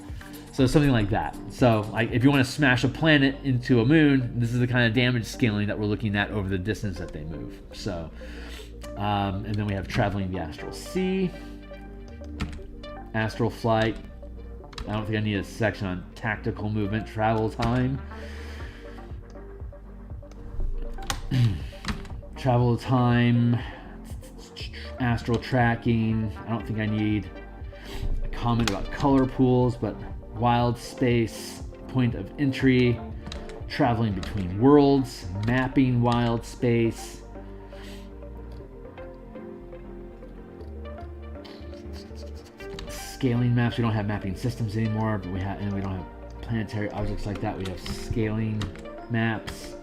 so something like that. So like if you want to smash a planet into a moon, this is the kind of damage scaling that we're looking at over the distance that they move. So and then we have traveling the astral sea, astral flight. I don't think I need a section on tactical movement, travel time. Travel time. astral tracking. I don't think I need a comment about color pools, but wild space, point of entry, traveling between worlds, mapping wild space. Scaling maps. We don't have mapping systems anymore, but we don't have planetary objects like that. We have scaling maps.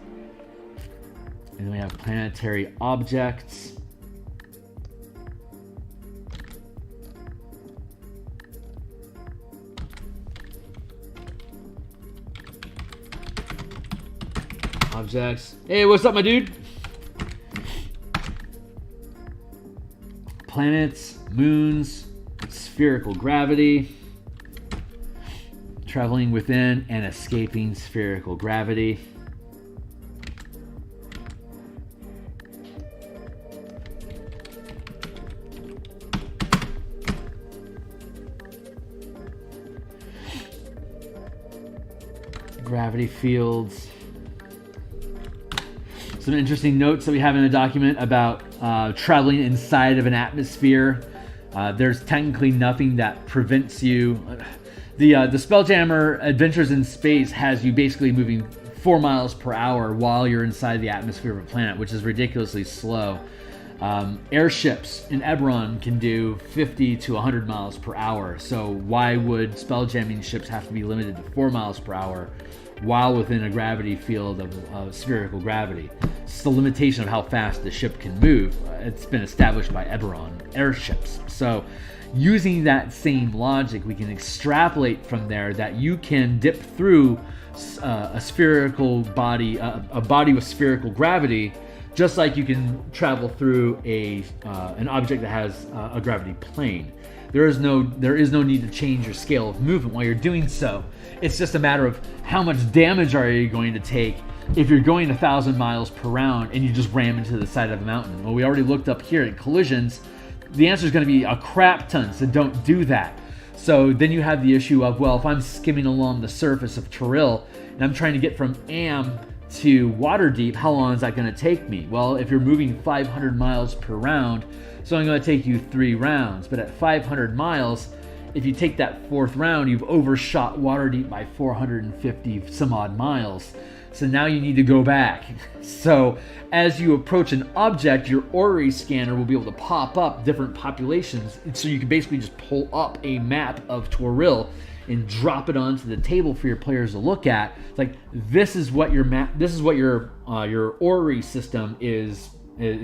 And then we have planetary objects. Objects. Hey, what's up, my dude? Planets, moons, spherical gravity, traveling within and escaping spherical gravity. Gravity fields. Some interesting notes that we have in the document about traveling inside of an atmosphere. There's technically nothing that prevents you. The Spelljammer Adventures in Space has you basically moving 4 miles per hour while you're inside the atmosphere of a planet, which is ridiculously slow. Airships in Eberron can do 50 to 100 miles per hour. So why would spelljamming ships have to be limited to 4 miles per hour while within a gravity field of spherical gravity? It's the limitation of how fast the ship can move. It's been established by Eberron airships. So using that same logic, we can extrapolate from there that you can dip through a spherical body, a body with spherical gravity, just like you can travel through an object that has a gravity plane. There is no need to change your scale of movement while you're doing so. It's just a matter of how much damage are you going to take if you're going 1,000 miles per round and you just ram into the side of a mountain. Well, we already looked up here at collisions. The answer is going to be a crap ton, so don't do that. So then you have the issue of, well, if I'm skimming along the surface of Toril and I'm trying to get from Am to Waterdeep, how long is that going to take me? Well, if you're moving 500 miles per round, it's only going to take you 3 rounds. But at 500 miles, if you take that 4th round, you've overshot Waterdeep by 450 some odd miles. So now you need to go back. So as you approach an object, your orrery scanner will be able to pop up different populations. So you can basically just pull up a map of Toril and drop it onto the table for your players to look at. It's like, this is what your map, this is what your orrery system is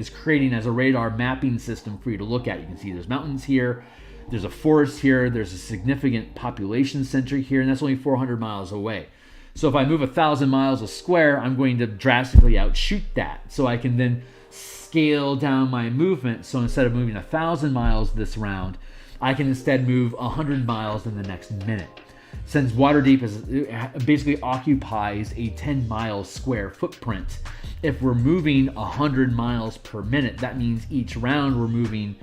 creating as a radar mapping system for you to look at. You can see there's mountains here, there's a forest here, there's a significant population center here, and that's only 400 miles away. So if I move 1,000 miles a square, I'm going to drastically outshoot that. So I can then scale down my movement. So instead of moving 1,000 miles this round, I can instead move 100 miles in the next minute. Since Waterdeep basically occupies a 10-mile square footprint, if we're moving 100 miles per minute, that means each round we're moving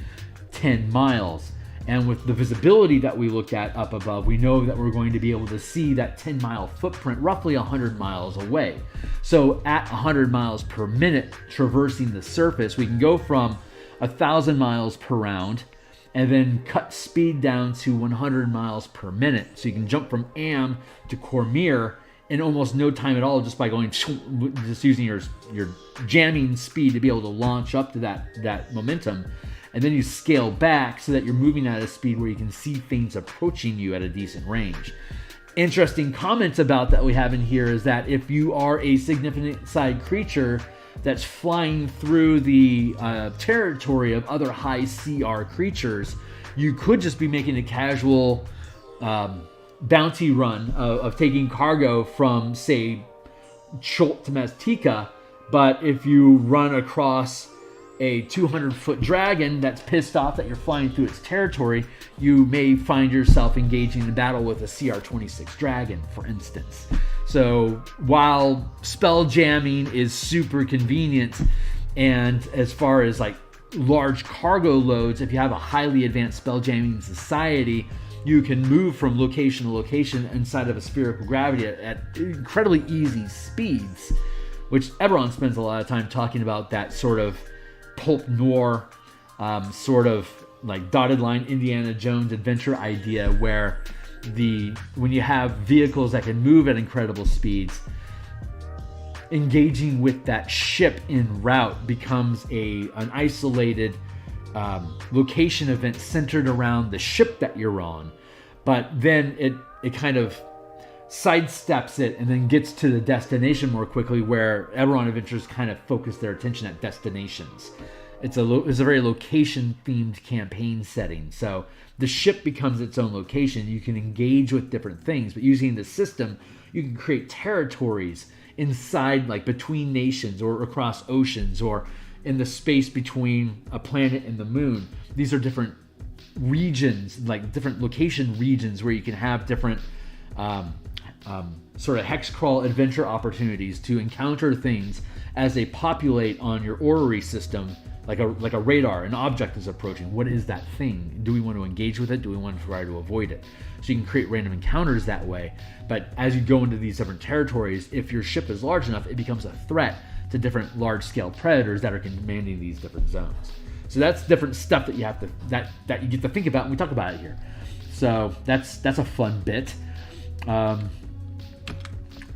10 miles. And with the visibility that we looked at up above, we know that we're going to be able to see that 10-mile footprint roughly 100 miles away. So at 100 miles per minute traversing the surface, we can go from 1,000 miles per round and then cut speed down to 100 miles per minute. So you can jump from Am to Cormyr in almost no time at all, just by going, just using your jamming speed to be able to launch up to that momentum. And then you scale back so that you're moving at a speed where you can see things approaching you at a decent range. Interesting comments about that we have in here is that if you are a significant side creature that's flying through the territory of other high CR creatures, you could just be making a casual bounty run of taking cargo from, say, Chult to Maztica. But if you run across a 200-foot dragon that's pissed off that you're flying through its territory, you may find yourself engaging in battle with a CR-26 dragon, for instance. So while spell jamming is super convenient, and as far as like large cargo loads, if you have a highly advanced spell jamming society, you can move from location to location inside of a spherical gravity at incredibly easy speeds, which Eberron spends a lot of time talking about, that sort of pulp noir sort of like dotted line Indiana Jones adventure idea where when you have vehicles that can move at incredible speeds, engaging with that ship en route becomes an isolated location event centered around the ship that you're on, but then it kind of sidesteps it and then gets to the destination more quickly, where Eberron adventures kind of focus their attention at destinations. It's a very location themed campaign setting, so the ship becomes its own location. You can engage with different things, but using the system, you can create territories inside, like between nations or across oceans or in the space between a planet and the moon. These are different regions, like different location regions, where you can have different sort of hex crawl adventure opportunities to encounter things as they populate on your orrery system, like a radar. An object is approaching. What is that thing? Do we want to engage with it? Do we want to try to avoid it? So you can create random encounters that way. But as you go into these different territories, if your ship is large enough, it becomes a threat to different large-scale predators that are commanding these different zones. So that's different stuff that you have to that you get to think about, and we talk about it here. So that's a fun bit.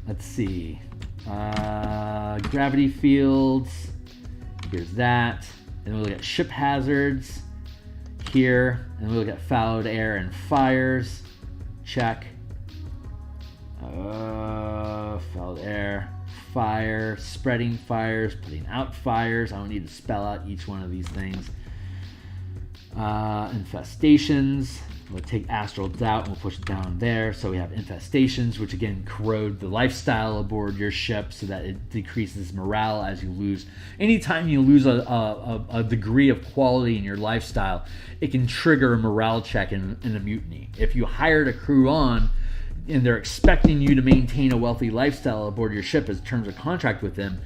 Let's see. Gravity fields. Here's that. And we look at ship hazards here. And we look at fouled air and fires. Check. Fouled air, fire, spreading fires, putting out fires. I don't need to spell out each one of these things. Infestations. We'll take Astral Doubt and we'll push it down there. So we have infestations, which again corrode the lifestyle aboard your ship so that it decreases morale as you lose. Anytime you lose a degree of quality in your lifestyle, it can trigger a morale check in a mutiny. If you hired a crew on and they're expecting you to maintain a wealthy lifestyle aboard your ship as terms of contract with them,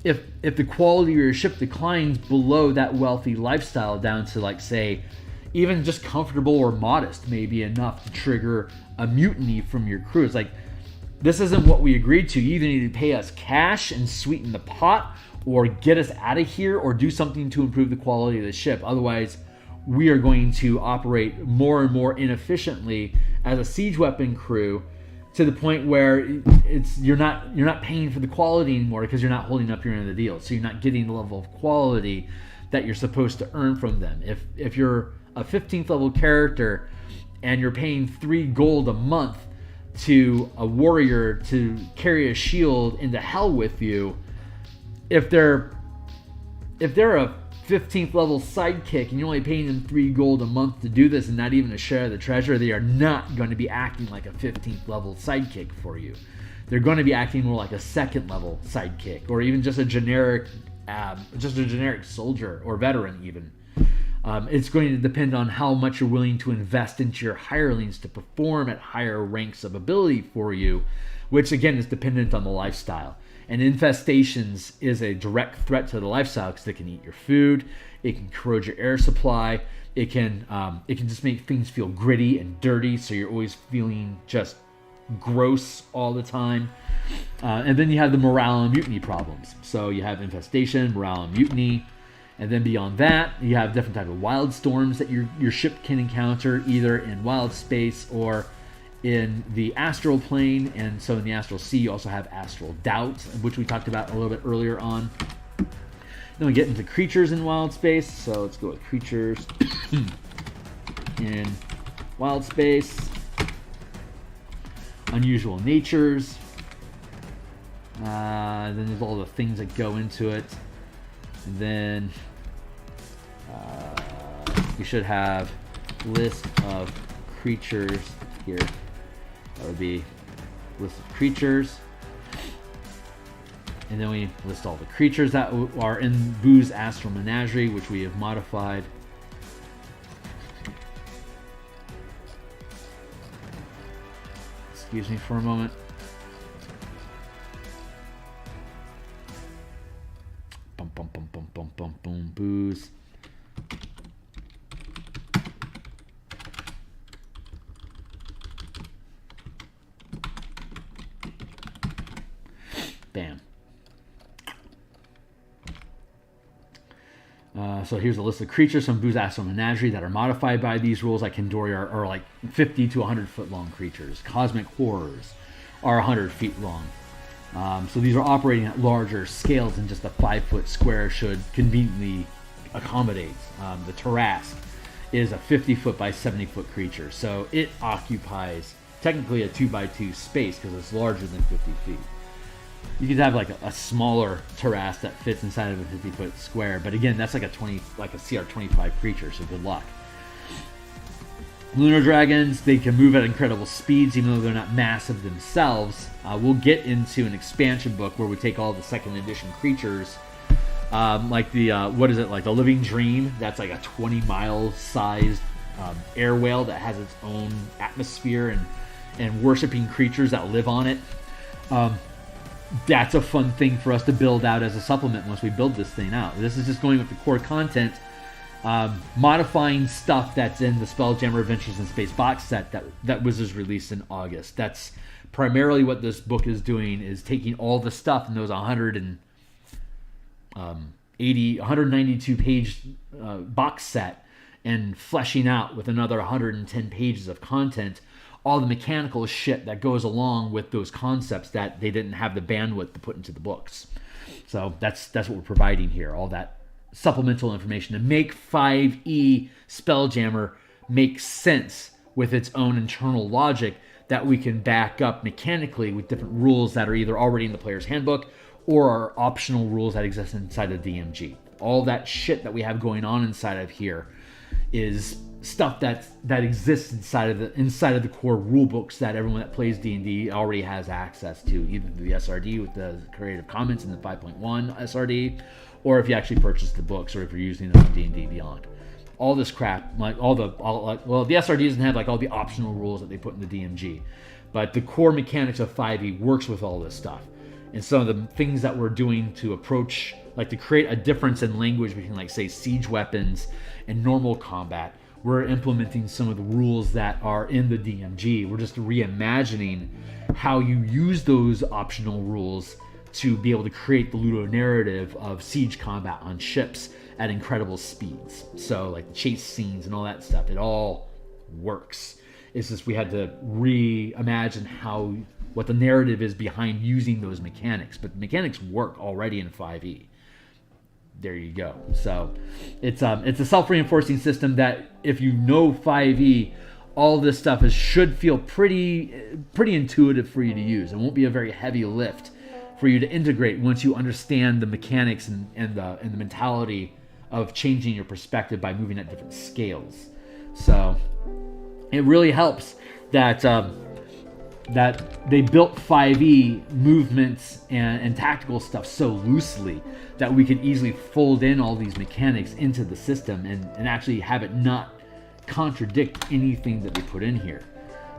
if the quality of your ship declines below that wealthy lifestyle down to, like, say, even just comfortable or modest may be enough to trigger a mutiny from your crew. It's like, this isn't what we agreed to. You either need to pay us cash and sweeten the pot, or get us out of here, or do something to improve the quality of the ship. Otherwise, we are going to operate more and more inefficiently as a siege weapon crew, to the point where you're not paying for the quality anymore because you're not holding up your end of the deal. So you're not getting the level of quality that you're supposed to earn from them. If you're a 15th level character and you're paying 3 gold a month to a warrior to carry a shield into hell with you, if they're a 15th level sidekick and you're only paying them 3 gold a month to do this and not even a share of the treasure, they are not going to be acting like a 15th level sidekick for you. They're going to be acting more like a 2nd level sidekick, or even just a generic soldier or veteran even. It's going to depend on how much you're willing to invest into your hirelings to perform at higher ranks of ability for you, which again is dependent on the lifestyle. And infestations is a direct threat to the lifestyle because it can eat your food, it can corrode your air supply, it can just make things feel gritty and dirty, so you're always feeling just gross all the time. And then you have the morale and mutiny problems. So you have infestation, morale and mutiny. And then beyond that, you have different type of wild storms that your ship can encounter, either in wild space or in the astral plane. And so in the astral sea, you also have astral doubt, which we talked about a little bit earlier on. Then we get into creatures in wild space. So let's go with creatures in wild space. Unusual natures. Then there's all the things that go into it. And then we should have list of creatures here. That would be list of creatures. And then we list all the creatures that are in Boo's Astral Menagerie, which we have modified. Excuse me for a moment. Bum, bum, bum, bum, bum, bum, boom, Boo's. Bam. So here's a list of creatures from Boo's Astral Menagerie that are modified by these rules. Like Kandori are like 50 to 100 foot long creatures. Cosmic Horrors are 100 feet long. So these are operating at larger scales than just a 5 foot square should conveniently accommodate. The Tarrasque is a 50 foot by 70 foot creature. So it occupies technically a 2x2 space because it's larger than 50 feet. You could have like a smaller Tarrasque that fits inside of a 50 foot square, but again, that's like a CR25 creature, so good luck. Lunar Dragons, they can move at incredible speeds, even though they're not massive themselves. We'll get into an expansion book where we take all the second edition creatures, like the like the Living Dream. That's like a 20-mile sized air whale that has its own atmosphere and worshiping creatures that live on it. That's a fun thing for us to build out as a supplement once we build this thing out. This is just going with the core content, modifying stuff that's in the Spelljammer Adventures in Space box set that Wizards released in August. That's primarily what this book is doing, is taking all the stuff in those 192 page box set and fleshing out with another 110 pages of content all the mechanical shit that goes along with those concepts that they didn't have the bandwidth to put into the books. So that's what we're providing here, all that supplemental information to make 5e Spelljammer make sense with its own internal logic that we can back up mechanically with different rules that are either already in the player's handbook or are optional rules that exist inside of DMG. All that shit that we have going on inside of here is stuff that exists inside of the core rule books that everyone that plays D&D already has access to, either through the SRD with the Creative Commons and the 5.1 SRD, or if you actually purchase the books, or if you're using them in D&D Beyond. All this crap, the SRD doesn't have like all the optional rules that they put in the DMG, but the core mechanics of 5e works with all this stuff. And some of the things that we're doing to approach, like to create a difference in language between, like, say, siege weapons and normal combat, we're implementing some of the rules that are in the DMG. We're just reimagining how you use those optional rules to be able to create the ludonarrative of siege combat on ships at incredible speeds. So, like, the chase scenes and all that stuff, it all works. It's just we had to reimagine what the narrative is behind using those mechanics. But the mechanics work already in 5e. There you go. So it's a self-reinforcing system that if you know 5e, all this stuff should feel pretty intuitive for you to use. It won't be a very heavy lift for you to integrate once you understand the mechanics and the mentality of changing your perspective by moving at different scales. So it really helps that they built 5e movements and tactical stuff so loosely that we could easily fold in all these mechanics into the system and actually have it not contradict anything that they put in here.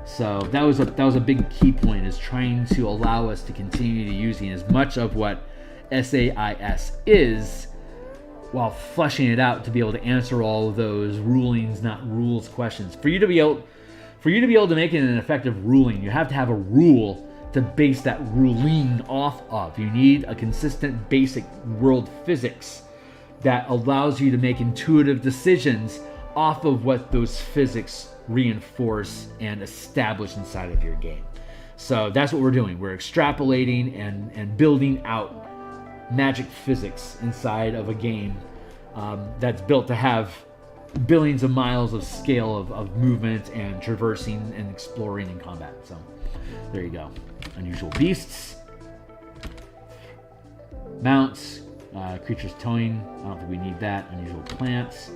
So that was a big key point, is trying to allow us to continue to using as much of what SAIS is while fleshing it out to be able to answer all of those rulings, not rules questions. For you to be able to make it an effective ruling, you have to have a rule to base that ruling off of. You need a consistent basic world physics that allows you to make intuitive decisions off of what those physics reinforce and establish inside of your game. So that's what we're doing. We're extrapolating and building out magic physics inside of a game that's built to have billions of miles of scale of movement and traversing and exploring in combat. So there you go. Unusual beasts, mounts, creatures towing. I don't think we need that. Unusual plants.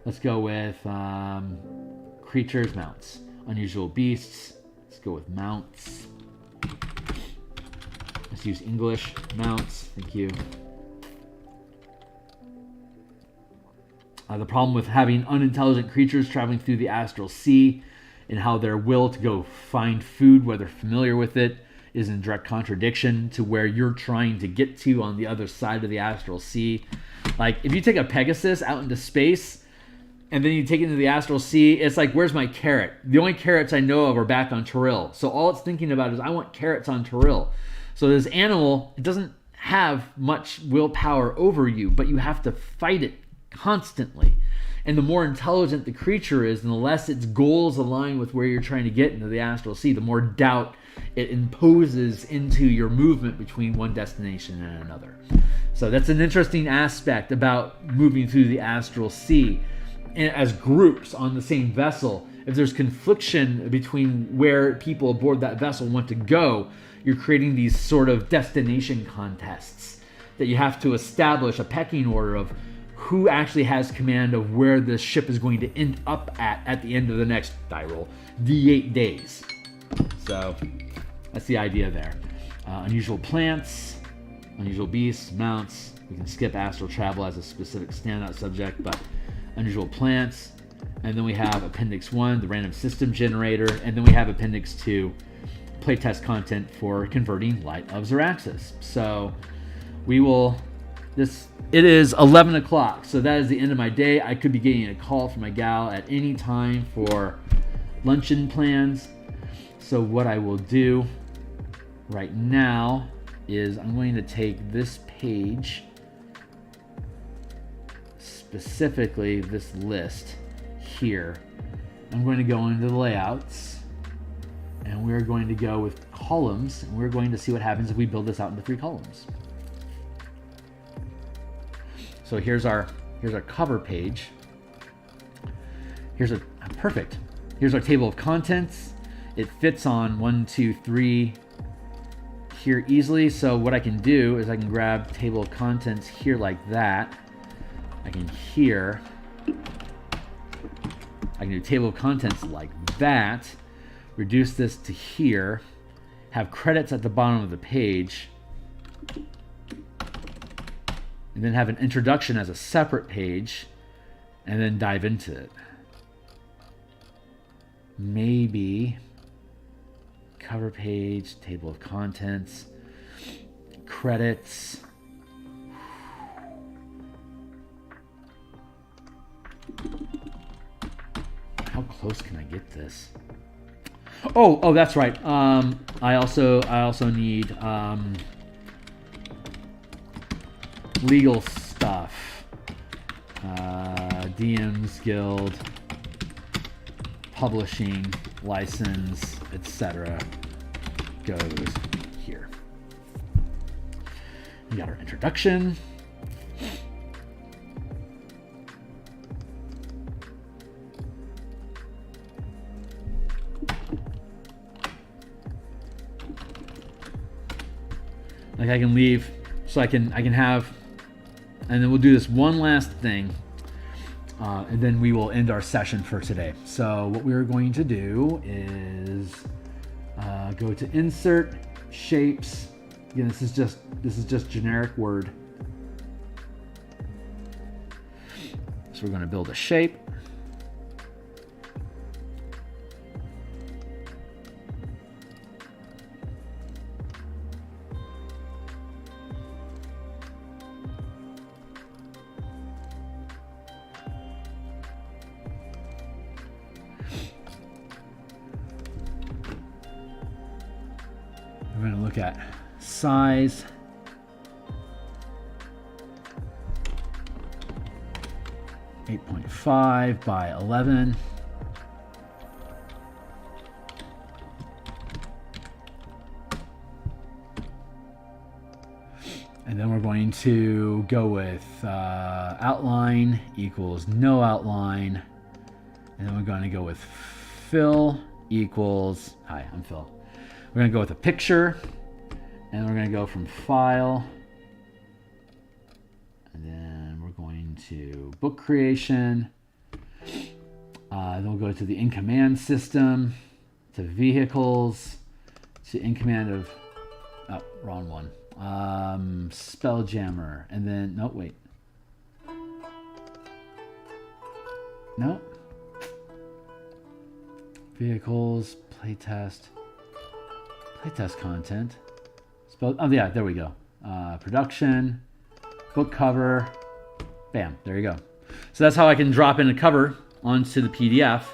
Let's go with creatures, mounts. Unusual beasts. Let's go with mounts. Let's use English. Mounts. Thank you. The problem with having unintelligent creatures traveling through the astral sea and how their will to go find food, where they're familiar with it, is in direct contradiction to where you're trying to get to on the other side of the astral sea. Like, if you take a Pegasus out into space and then you take it into the astral sea, it's like, where's my carrot? The only carrots I know of are back on Toril. So all it's thinking about is, I want carrots on Toril. So this animal, it doesn't have much willpower over you, but you have to fight it constantly. And the more intelligent the creature is, and the less its goals align with where you're trying to get into the astral sea, the more doubt it imposes into your movement between one destination and another. So that's an interesting aspect about moving through the astral sea. And as groups on the same vessel, if there's confliction between where people aboard that vessel want to go, you're creating these sort of destination contests that you have to establish a pecking order of who actually has command of where the ship is going to end up at the end of the next die roll, D8 days. So that's the idea there. Unusual plants, unusual beasts, mounts. We can skip astral travel as a specific standout subject, but unusual plants. And then we have Appendix 1, the random system generator. And then we have Appendix 2, playtest content for converting Light of Xeraxis. So we will... It is 11 o'clock, so that is the end of my day. I could be getting a call from my gal at any time for luncheon plans. So what I will do right now is I'm going to take this page, specifically this list here. I'm going to go into the layouts, and we're going to go with columns, and we're going to see what happens if we build this out into 3 columns. So here's our cover page. Perfect. Here's our table of contents. It fits on 1, 2, 3 here easily. So what I can do is I can grab table of contents here like that. I can do table of contents like that. Reduce this to here. Have credits at the bottom of the page. And then have an introduction as a separate page, and then dive into it. Maybe cover page, table of contents, credits. How close can I get this? Oh, that's right. I also need legal stuff. DMsGuild, publishing, license, etc. goes here. We got our introduction. Like I can leave, so I can have. And then we'll do this one last thing, and then we will end our session for today. So what we're going to do is go to Insert, Shapes. Again, this is just generic Word. So we're going to build a shape. We're going to look at size. .5 by 11. And then we're going to go with outline equals no outline. And then we're going to go with fill equals, hi, I'm Phil. We're going to go with a picture, and we're going to go from file, and then we're going to book creation. Then we'll go to the in command system, to vehicles, to in command of, oh, wrong one. Spelljammer, and then, no, wait. No. Vehicles, playtest content. Oh yeah, there we go. Production, book cover, bam, there you go. So that's how I can drop in a cover onto the PDF.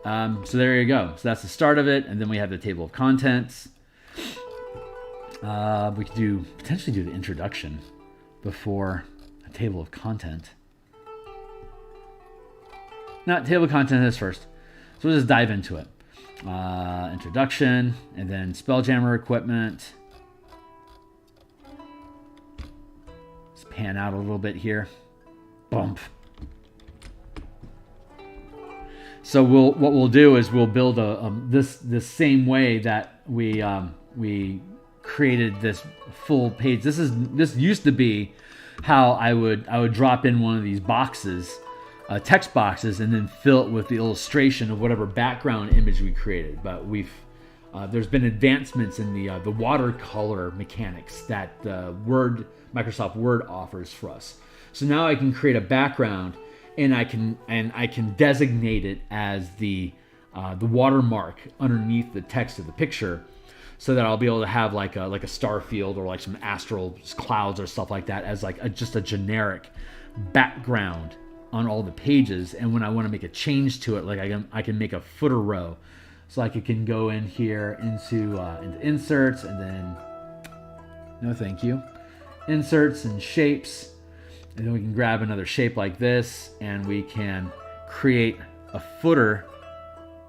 So there you go. So that's the start of it, and then we have the table of contents. We could potentially do the introduction before a table of content. No, table of content is first. So we'll just dive into it. Introduction, and then Spelljammer equipment. Let's pan out a little bit here. Bump. So what we'll do is we'll build this same way that we created this full page. This used to be how I would drop in one of these boxes, text boxes, and then fill it with the illustration of whatever background image we created. But there's been advancements in the watercolor mechanics that Microsoft Word offers for us. So now I can create a background, and I can designate it as the watermark underneath the text of the picture, so that I'll be able to have like a star field or like some astral clouds or stuff like that as just a generic background on all the pages. And when I want to make a change to it, like I can make a footer row, so I can go in here into inserts, and then no thank you, inserts and shapes, and then we can grab another shape like this, and we can create a footer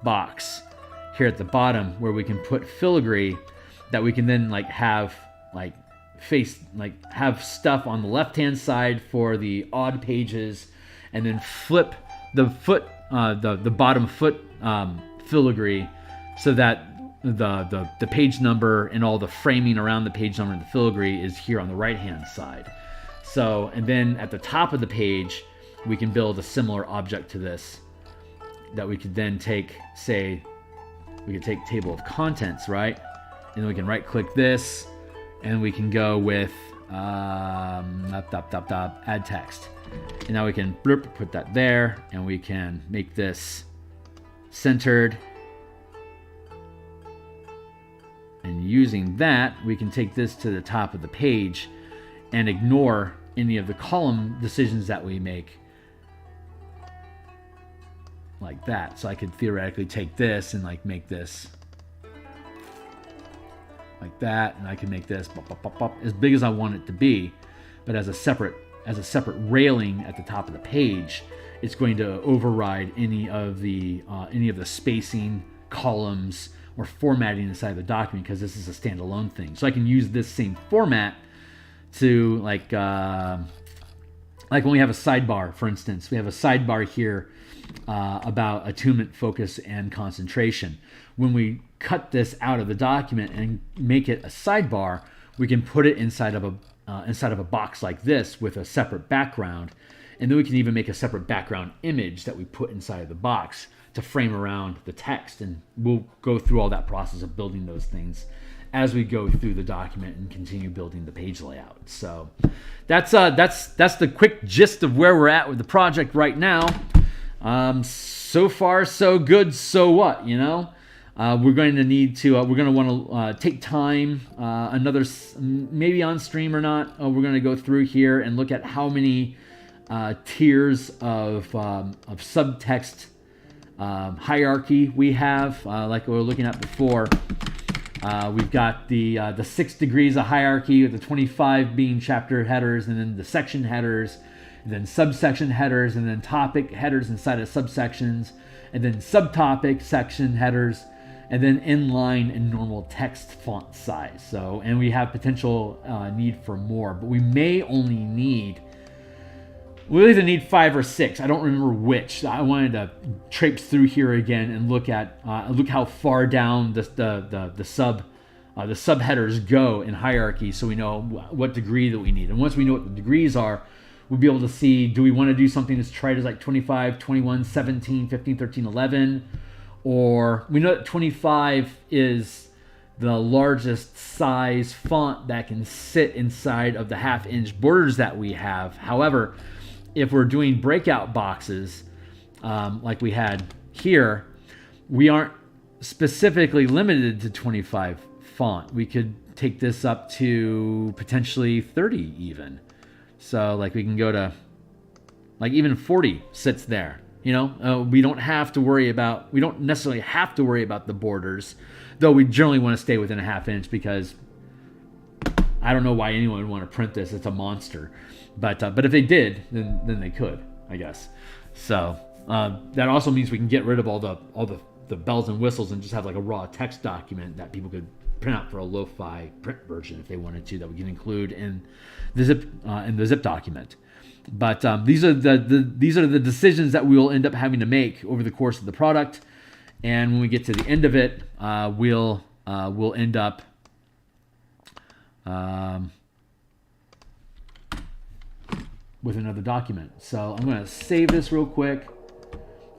box here at the bottom where we can put filigree that we can then have stuff on the left hand side for the odd pages, and then flip the bottom foot filigree so that the page number and all the framing around the page number and the filigree is here on the right hand side. So, and then at the top of the page we can build a similar object to this that we could then take, say, we could take table of contents, right? And then we can right click this, and we can go with add text. And now we can put that there, and we can make this centered. And using that, we can take this to the top of the page and ignore any of the column decisions that we make, like that. So I could theoretically take this and make this like that, and I can make this as big as I want it to be, but as a separate railing at the top of the page. It's going to override any of the spacing, columns, or formatting inside the document, because this is a standalone thing. So I can use this same format to like when we have a sidebar, for instance. We have a sidebar here about attunement, focus, and concentration. When we cut this out of the document and make it a sidebar, we can put it inside of a box like this with a separate background, and then we can even make a separate background image that we put inside of the box to frame around the text. And we'll go through all that process of building those things as we go through the document and continue building the page layout. So that's the quick gist of where we're at with the project right now. So far so good. So what, we're going to want to take time, maybe on stream or not. We're going to go through here and look at how many tiers of subtext hierarchy we have, like we were looking at before. We've got the 6 degrees of hierarchy, with the 25 being chapter headers, and then the section headers, and then subsection headers, and then topic headers inside of subsections, and then subtopic section headers, and then inline and normal text font size. So, and we have potential need for more, but we may only need, we'll either need 5 or 6. I don't remember which. I wanted to traipse through here again and look how far down the subheaders go in hierarchy, so we know what degree that we need. And once we know what the degrees are, we'll be able to see, do we want to do something as trite as 25, 21, 17, 15, 13, 11? Or we know that 25 is the largest size font that can sit inside of the 1/2 inch borders that we have. However, if we're doing breakout boxes like we had here, we aren't specifically limited to 25 font. We could take this up to potentially 30 even. So we can go to even 40 sits there. We don't necessarily have to worry about the borders, though we generally want to stay within a 1/2 inch, because I don't know why anyone would want to print this. It's a monster. But if they did, then they could, I guess. So that also means we can get rid of all the bells and whistles and just have like a raw text document that people could print out for a lo-fi print version if they wanted to, that we can include in the zip document. But these are the decisions that we will end up having to make over the course of the product. And when we get to the end of it, we'll end up with another document. So I'm going to save this real quick,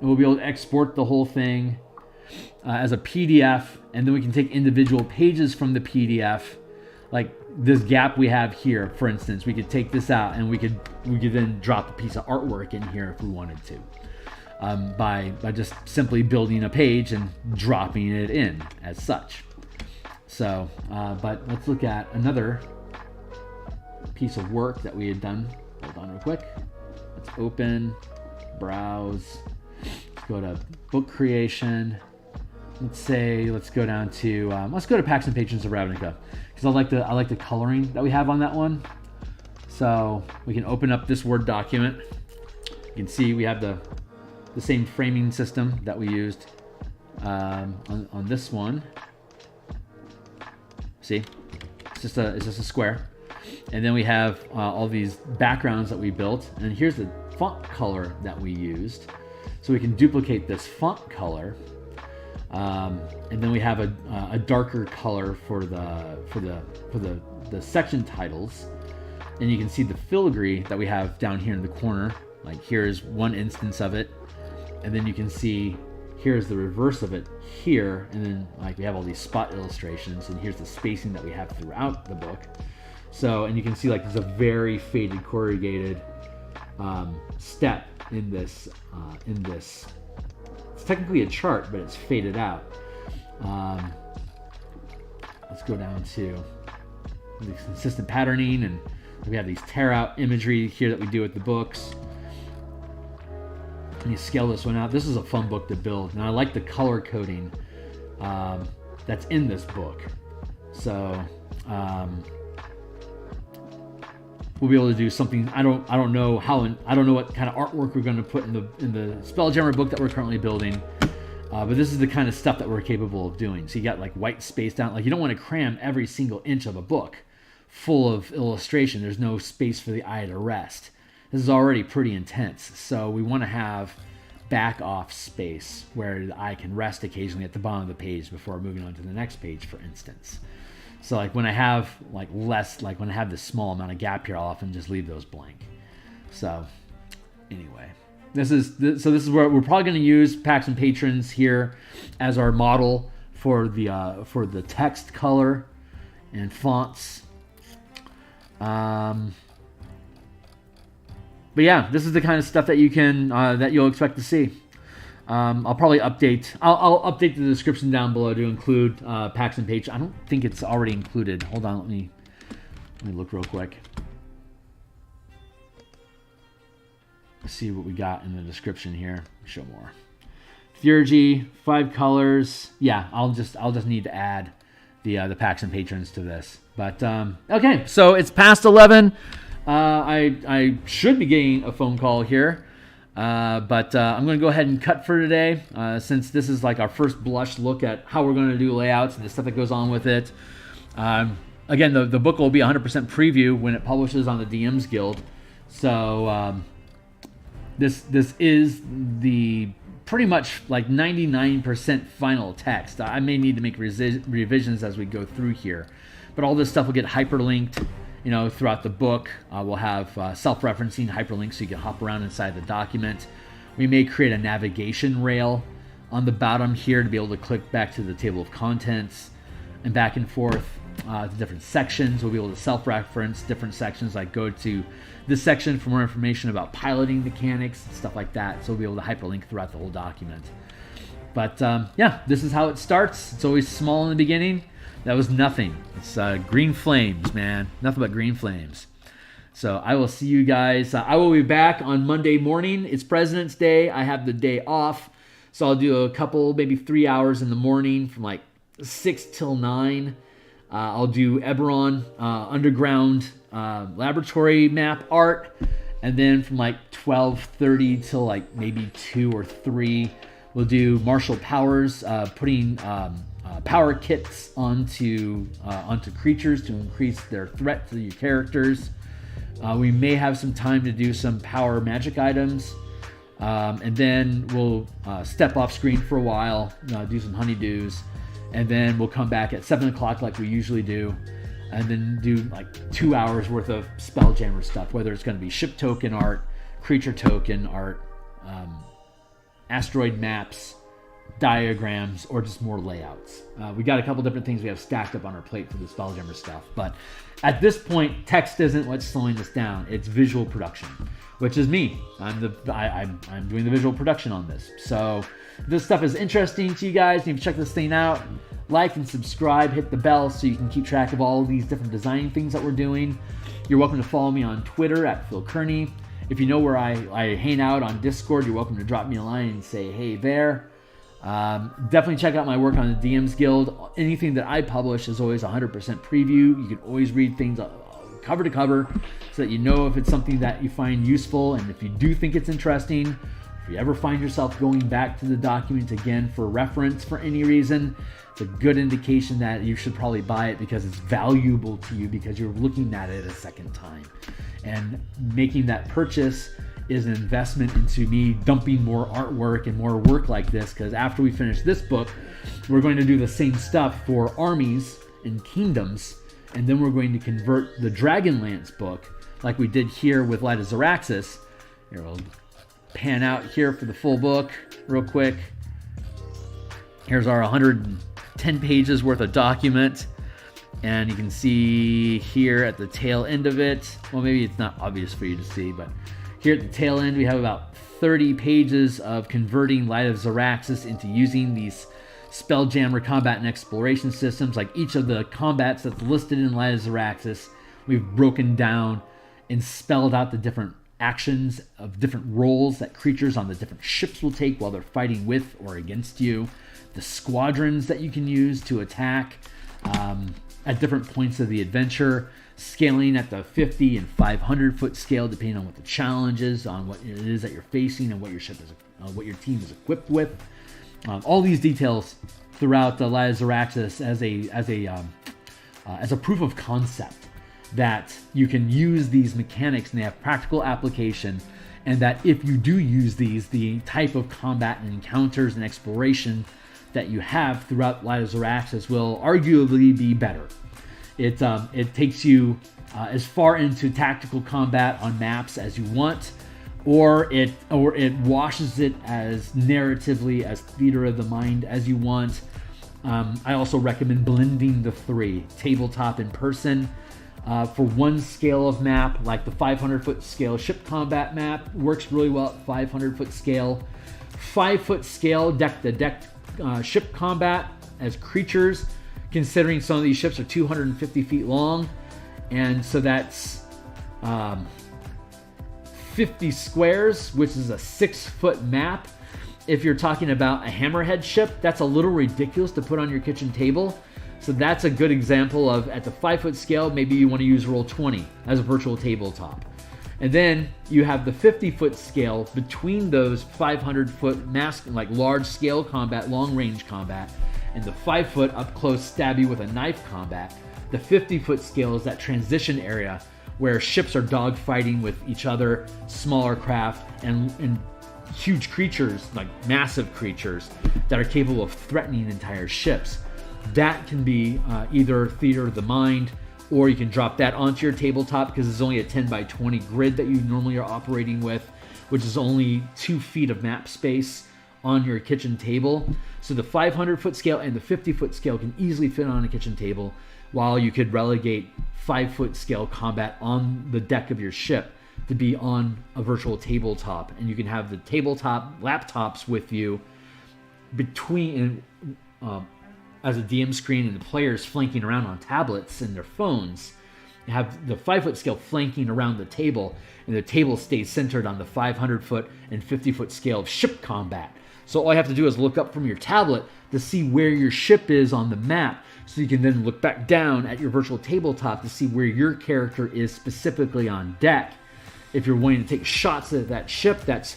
and we'll be able to export the whole thing as a PDF, and then we can take individual pages from the PDF, like this gap we have here, for instance. We could take this out, and we could then drop a piece of artwork in here if we wanted to, by just simply building a page and dropping it in as such. So, but let's look at another piece of work that we had done. Hold on real quick. Let's open, browse, let's go to book creation. Let's go down to let's go to Pacts and Patrons of Ravnica, because I like the coloring that we have on that one. So we can open up this Word document. You can see we have the same framing system that we used on this one. See, it's just a square, and then we have all these backgrounds that we built, and here's the font color that we used. So we can duplicate this font color. And then we have a darker color for the section titles, and you can see the filigree that we have down here in the corner. Like here's one instance of it, and then you can see here's the reverse of it here, and then like we have all these spot illustrations, and here's the spacing that we have throughout the book. So, and you can see like there's a very faded corrugated step in this. It's technically a chart, but it's faded out. Let's go down to the consistent patterning, and we have these tear out imagery here that we do with the books. And you scale this one out. This is a fun book to build, and I like the color coding that's in this book. So we'll be able to do something. I don't know what kind of artwork we're going to put in the Spelljammer book that we're currently building, but this is the kind of stuff that we're capable of doing. So you got like white space down. Like you don't want to cram every single inch of a book full of illustration. There's no space for the eye to rest. This is already pretty intense, so we want to have back off space where the eye can rest occasionally at the bottom of the page before moving on to the next page, for instance. So like when I have when I have this small amount of gap here, I'll often just leave those blank. So anyway, this is where we're probably going to use Pacts and Patrons here as our model for the text color and fonts. But yeah, this is the kind of stuff that you can that you'll expect to see. I'll probably update. I'll update the description down below to include Pacts and Patrons. I don't think it's already included. Hold on, let me look real quick. Let's see what we got in the description here. Show more. Theurgy, 5 colors. Yeah, I'll just need to add the Pacts and Patrons to this. But okay, so it's past 11. I should be getting a phone call here. But I'm going to go ahead and cut for today, since this is like our first blush look at how we're going to do layouts and the stuff that goes on with it. Again, the book will be 100% preview when it publishes on the DMsGuild. So this is the pretty much like 99% final text. I may need to make revisions as we go through here, but all this stuff will get hyperlinked. Throughout the book, we'll have self-referencing hyperlinks so you can hop around inside the document. We may create a navigation rail on the bottom here to be able to click back to the table of contents and back and forth to different sections. We'll be able to self-reference different sections, like go to this section for more information about piloting mechanics and stuff like that. So we'll be able to hyperlink throughout the whole document. But yeah, this is how it starts. It's always small in the beginning. That was nothing. It's green flames, man. Nothing but green flames. So I will see you guys. I will be back on Monday morning. It's President's Day. I have the day off. So I'll do a couple, maybe 3 hours in the morning from like 6 till 9. I'll do Eberron underground laboratory map art, and then from like 12:30 till like maybe 2 or 3, we'll do martial powers, putting power kits onto creatures to increase their threat to your characters. We may have some time to do some power magic items, and then we'll step off screen for a while, do some honeydews, and then we'll come back at 7 o'clock like we usually do, and then do like 2 hours worth of Spelljammer stuff, whether it's going to be ship token art, creature token art, asteroid maps, diagrams, or just more layouts. We got a couple different things we have stacked up on our plate for the Spelljammer stuff, but at this point, text isn't what's slowing us down. It's visual production, which is me. I'm doing the visual production on this. So if this stuff is interesting to you guys, you can check this thing out. Like and subscribe, hit the bell so you can keep track of all these different design things that we're doing. You're welcome to follow me on Twitter at Phil Kearney. If you know where I hang out on Discord, you're welcome to drop me a line and say, hey there. Definitely check out my work on the DMsGuild. Anything that I publish is always 100% preview. You can always read things cover to cover so that you know if it's something that you find useful, and if you do think it's interesting, if you ever find yourself going back to the document again for reference for any reason, it's a good indication that you should probably buy it because it's valuable to you because you're looking at it a second time. And making that purchase is an investment into me dumping more artwork and more work like this, because after we finish this book, we're going to do the same stuff for armies and kingdoms, and then we're going to convert the Dragonlance book like we did here with Light of Xeraxis. Here, we'll pan out here for the full book real quick. Here's our 110 pages worth of document, and you can see here at the tail end of it, well, maybe it's not obvious for you to see, but here at the tail end, we have about 30 pages of converting Light of Xeraxis into using these Spelljammer combat and exploration systems. Like each of the combats that's listed in Light of Xeraxis, we've broken down and spelled out the different actions of different roles that creatures on the different ships will take while they're fighting with or against you, the squadrons that you can use to attack at different points of the adventure, scaling at the 50 and 500 foot scale depending on what the challenge is, on what it is that you're facing and what your ship is, what your team is equipped with. All these details throughout the Light of Xeraxis as a proof of concept that you can use these mechanics and they have practical application, and that if you do use these, the type of combat and encounters and exploration that you have throughout Light of Xeraxis will arguably be better. It takes you as far into tactical combat on maps as you want, or it washes it as narratively as theater of the mind as you want. I also recommend blending the three, tabletop and person. For one scale of map, like the 500-foot scale ship combat map, works really well at 500-foot scale. 5-foot scale deck-to-deck ship combat as creatures, considering some of these ships are 250 feet long, and so that's 50 squares, which is a 6-foot map. If you're talking about a hammerhead ship, that's a little ridiculous to put on your kitchen table. So that's a good example of, at the 5-foot scale, maybe you want to use Roll20 as a virtual tabletop. And then you have the 50-foot scale between those 500-foot like large scale combat, long range combat, and the 5-foot up close stab you with a knife combat. The 50-foot scale is that transition area where ships are dogfighting with each other, smaller craft, and huge creatures, like massive creatures, that are capable of threatening entire ships. That can be either theater of the mind, or you can drop that onto your tabletop because it's only a 10 by 20 grid that you normally are operating with, which is only 2 feet of map space on your kitchen table. So the 500-foot scale and the 50-foot scale can easily fit on a kitchen table, while you could relegate 5-foot scale combat on the deck of your ship to be on a virtual tabletop. And you can have the tabletop laptops with you between as a DM screen, and the players flanking around on tablets and their phones. You have the 5-foot scale flanking around the table, and the table stays centered on the 500-foot and 50-foot scale of ship combat. So all you have to do is look up from your tablet to see where your ship is on the map. So you can then look back down at your virtual tabletop to see where your character is specifically on deck. If you're wanting to take shots at that ship that's,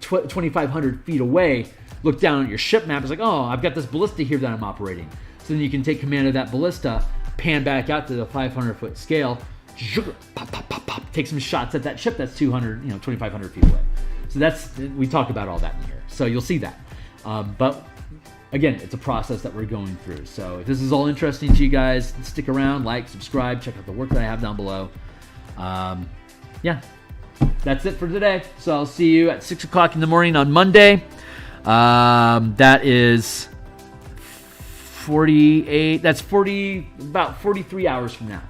2,500 feet away, look down at your ship map. It's like, oh, I've got this ballista here that I'm operating. So then you can take command of that ballista, pan back out to the 500-foot scale, pop, pop, pop, pop, take some shots at that ship that's 2,500 feet away. So we talk about all that in here. So you'll see that. But again, it's a process that we're going through. So if this is all interesting to you guys, stick around, like, subscribe, check out the work that I have down below. Yeah, that's it for today. So I'll see you at 6 o'clock in the morning on Monday. That is 48. That's about 43 hours from now.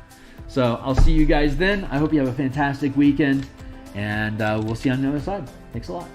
So I'll see you guys then. I hope you have a fantastic weekend, and we'll see you on the other side. Thanks a lot.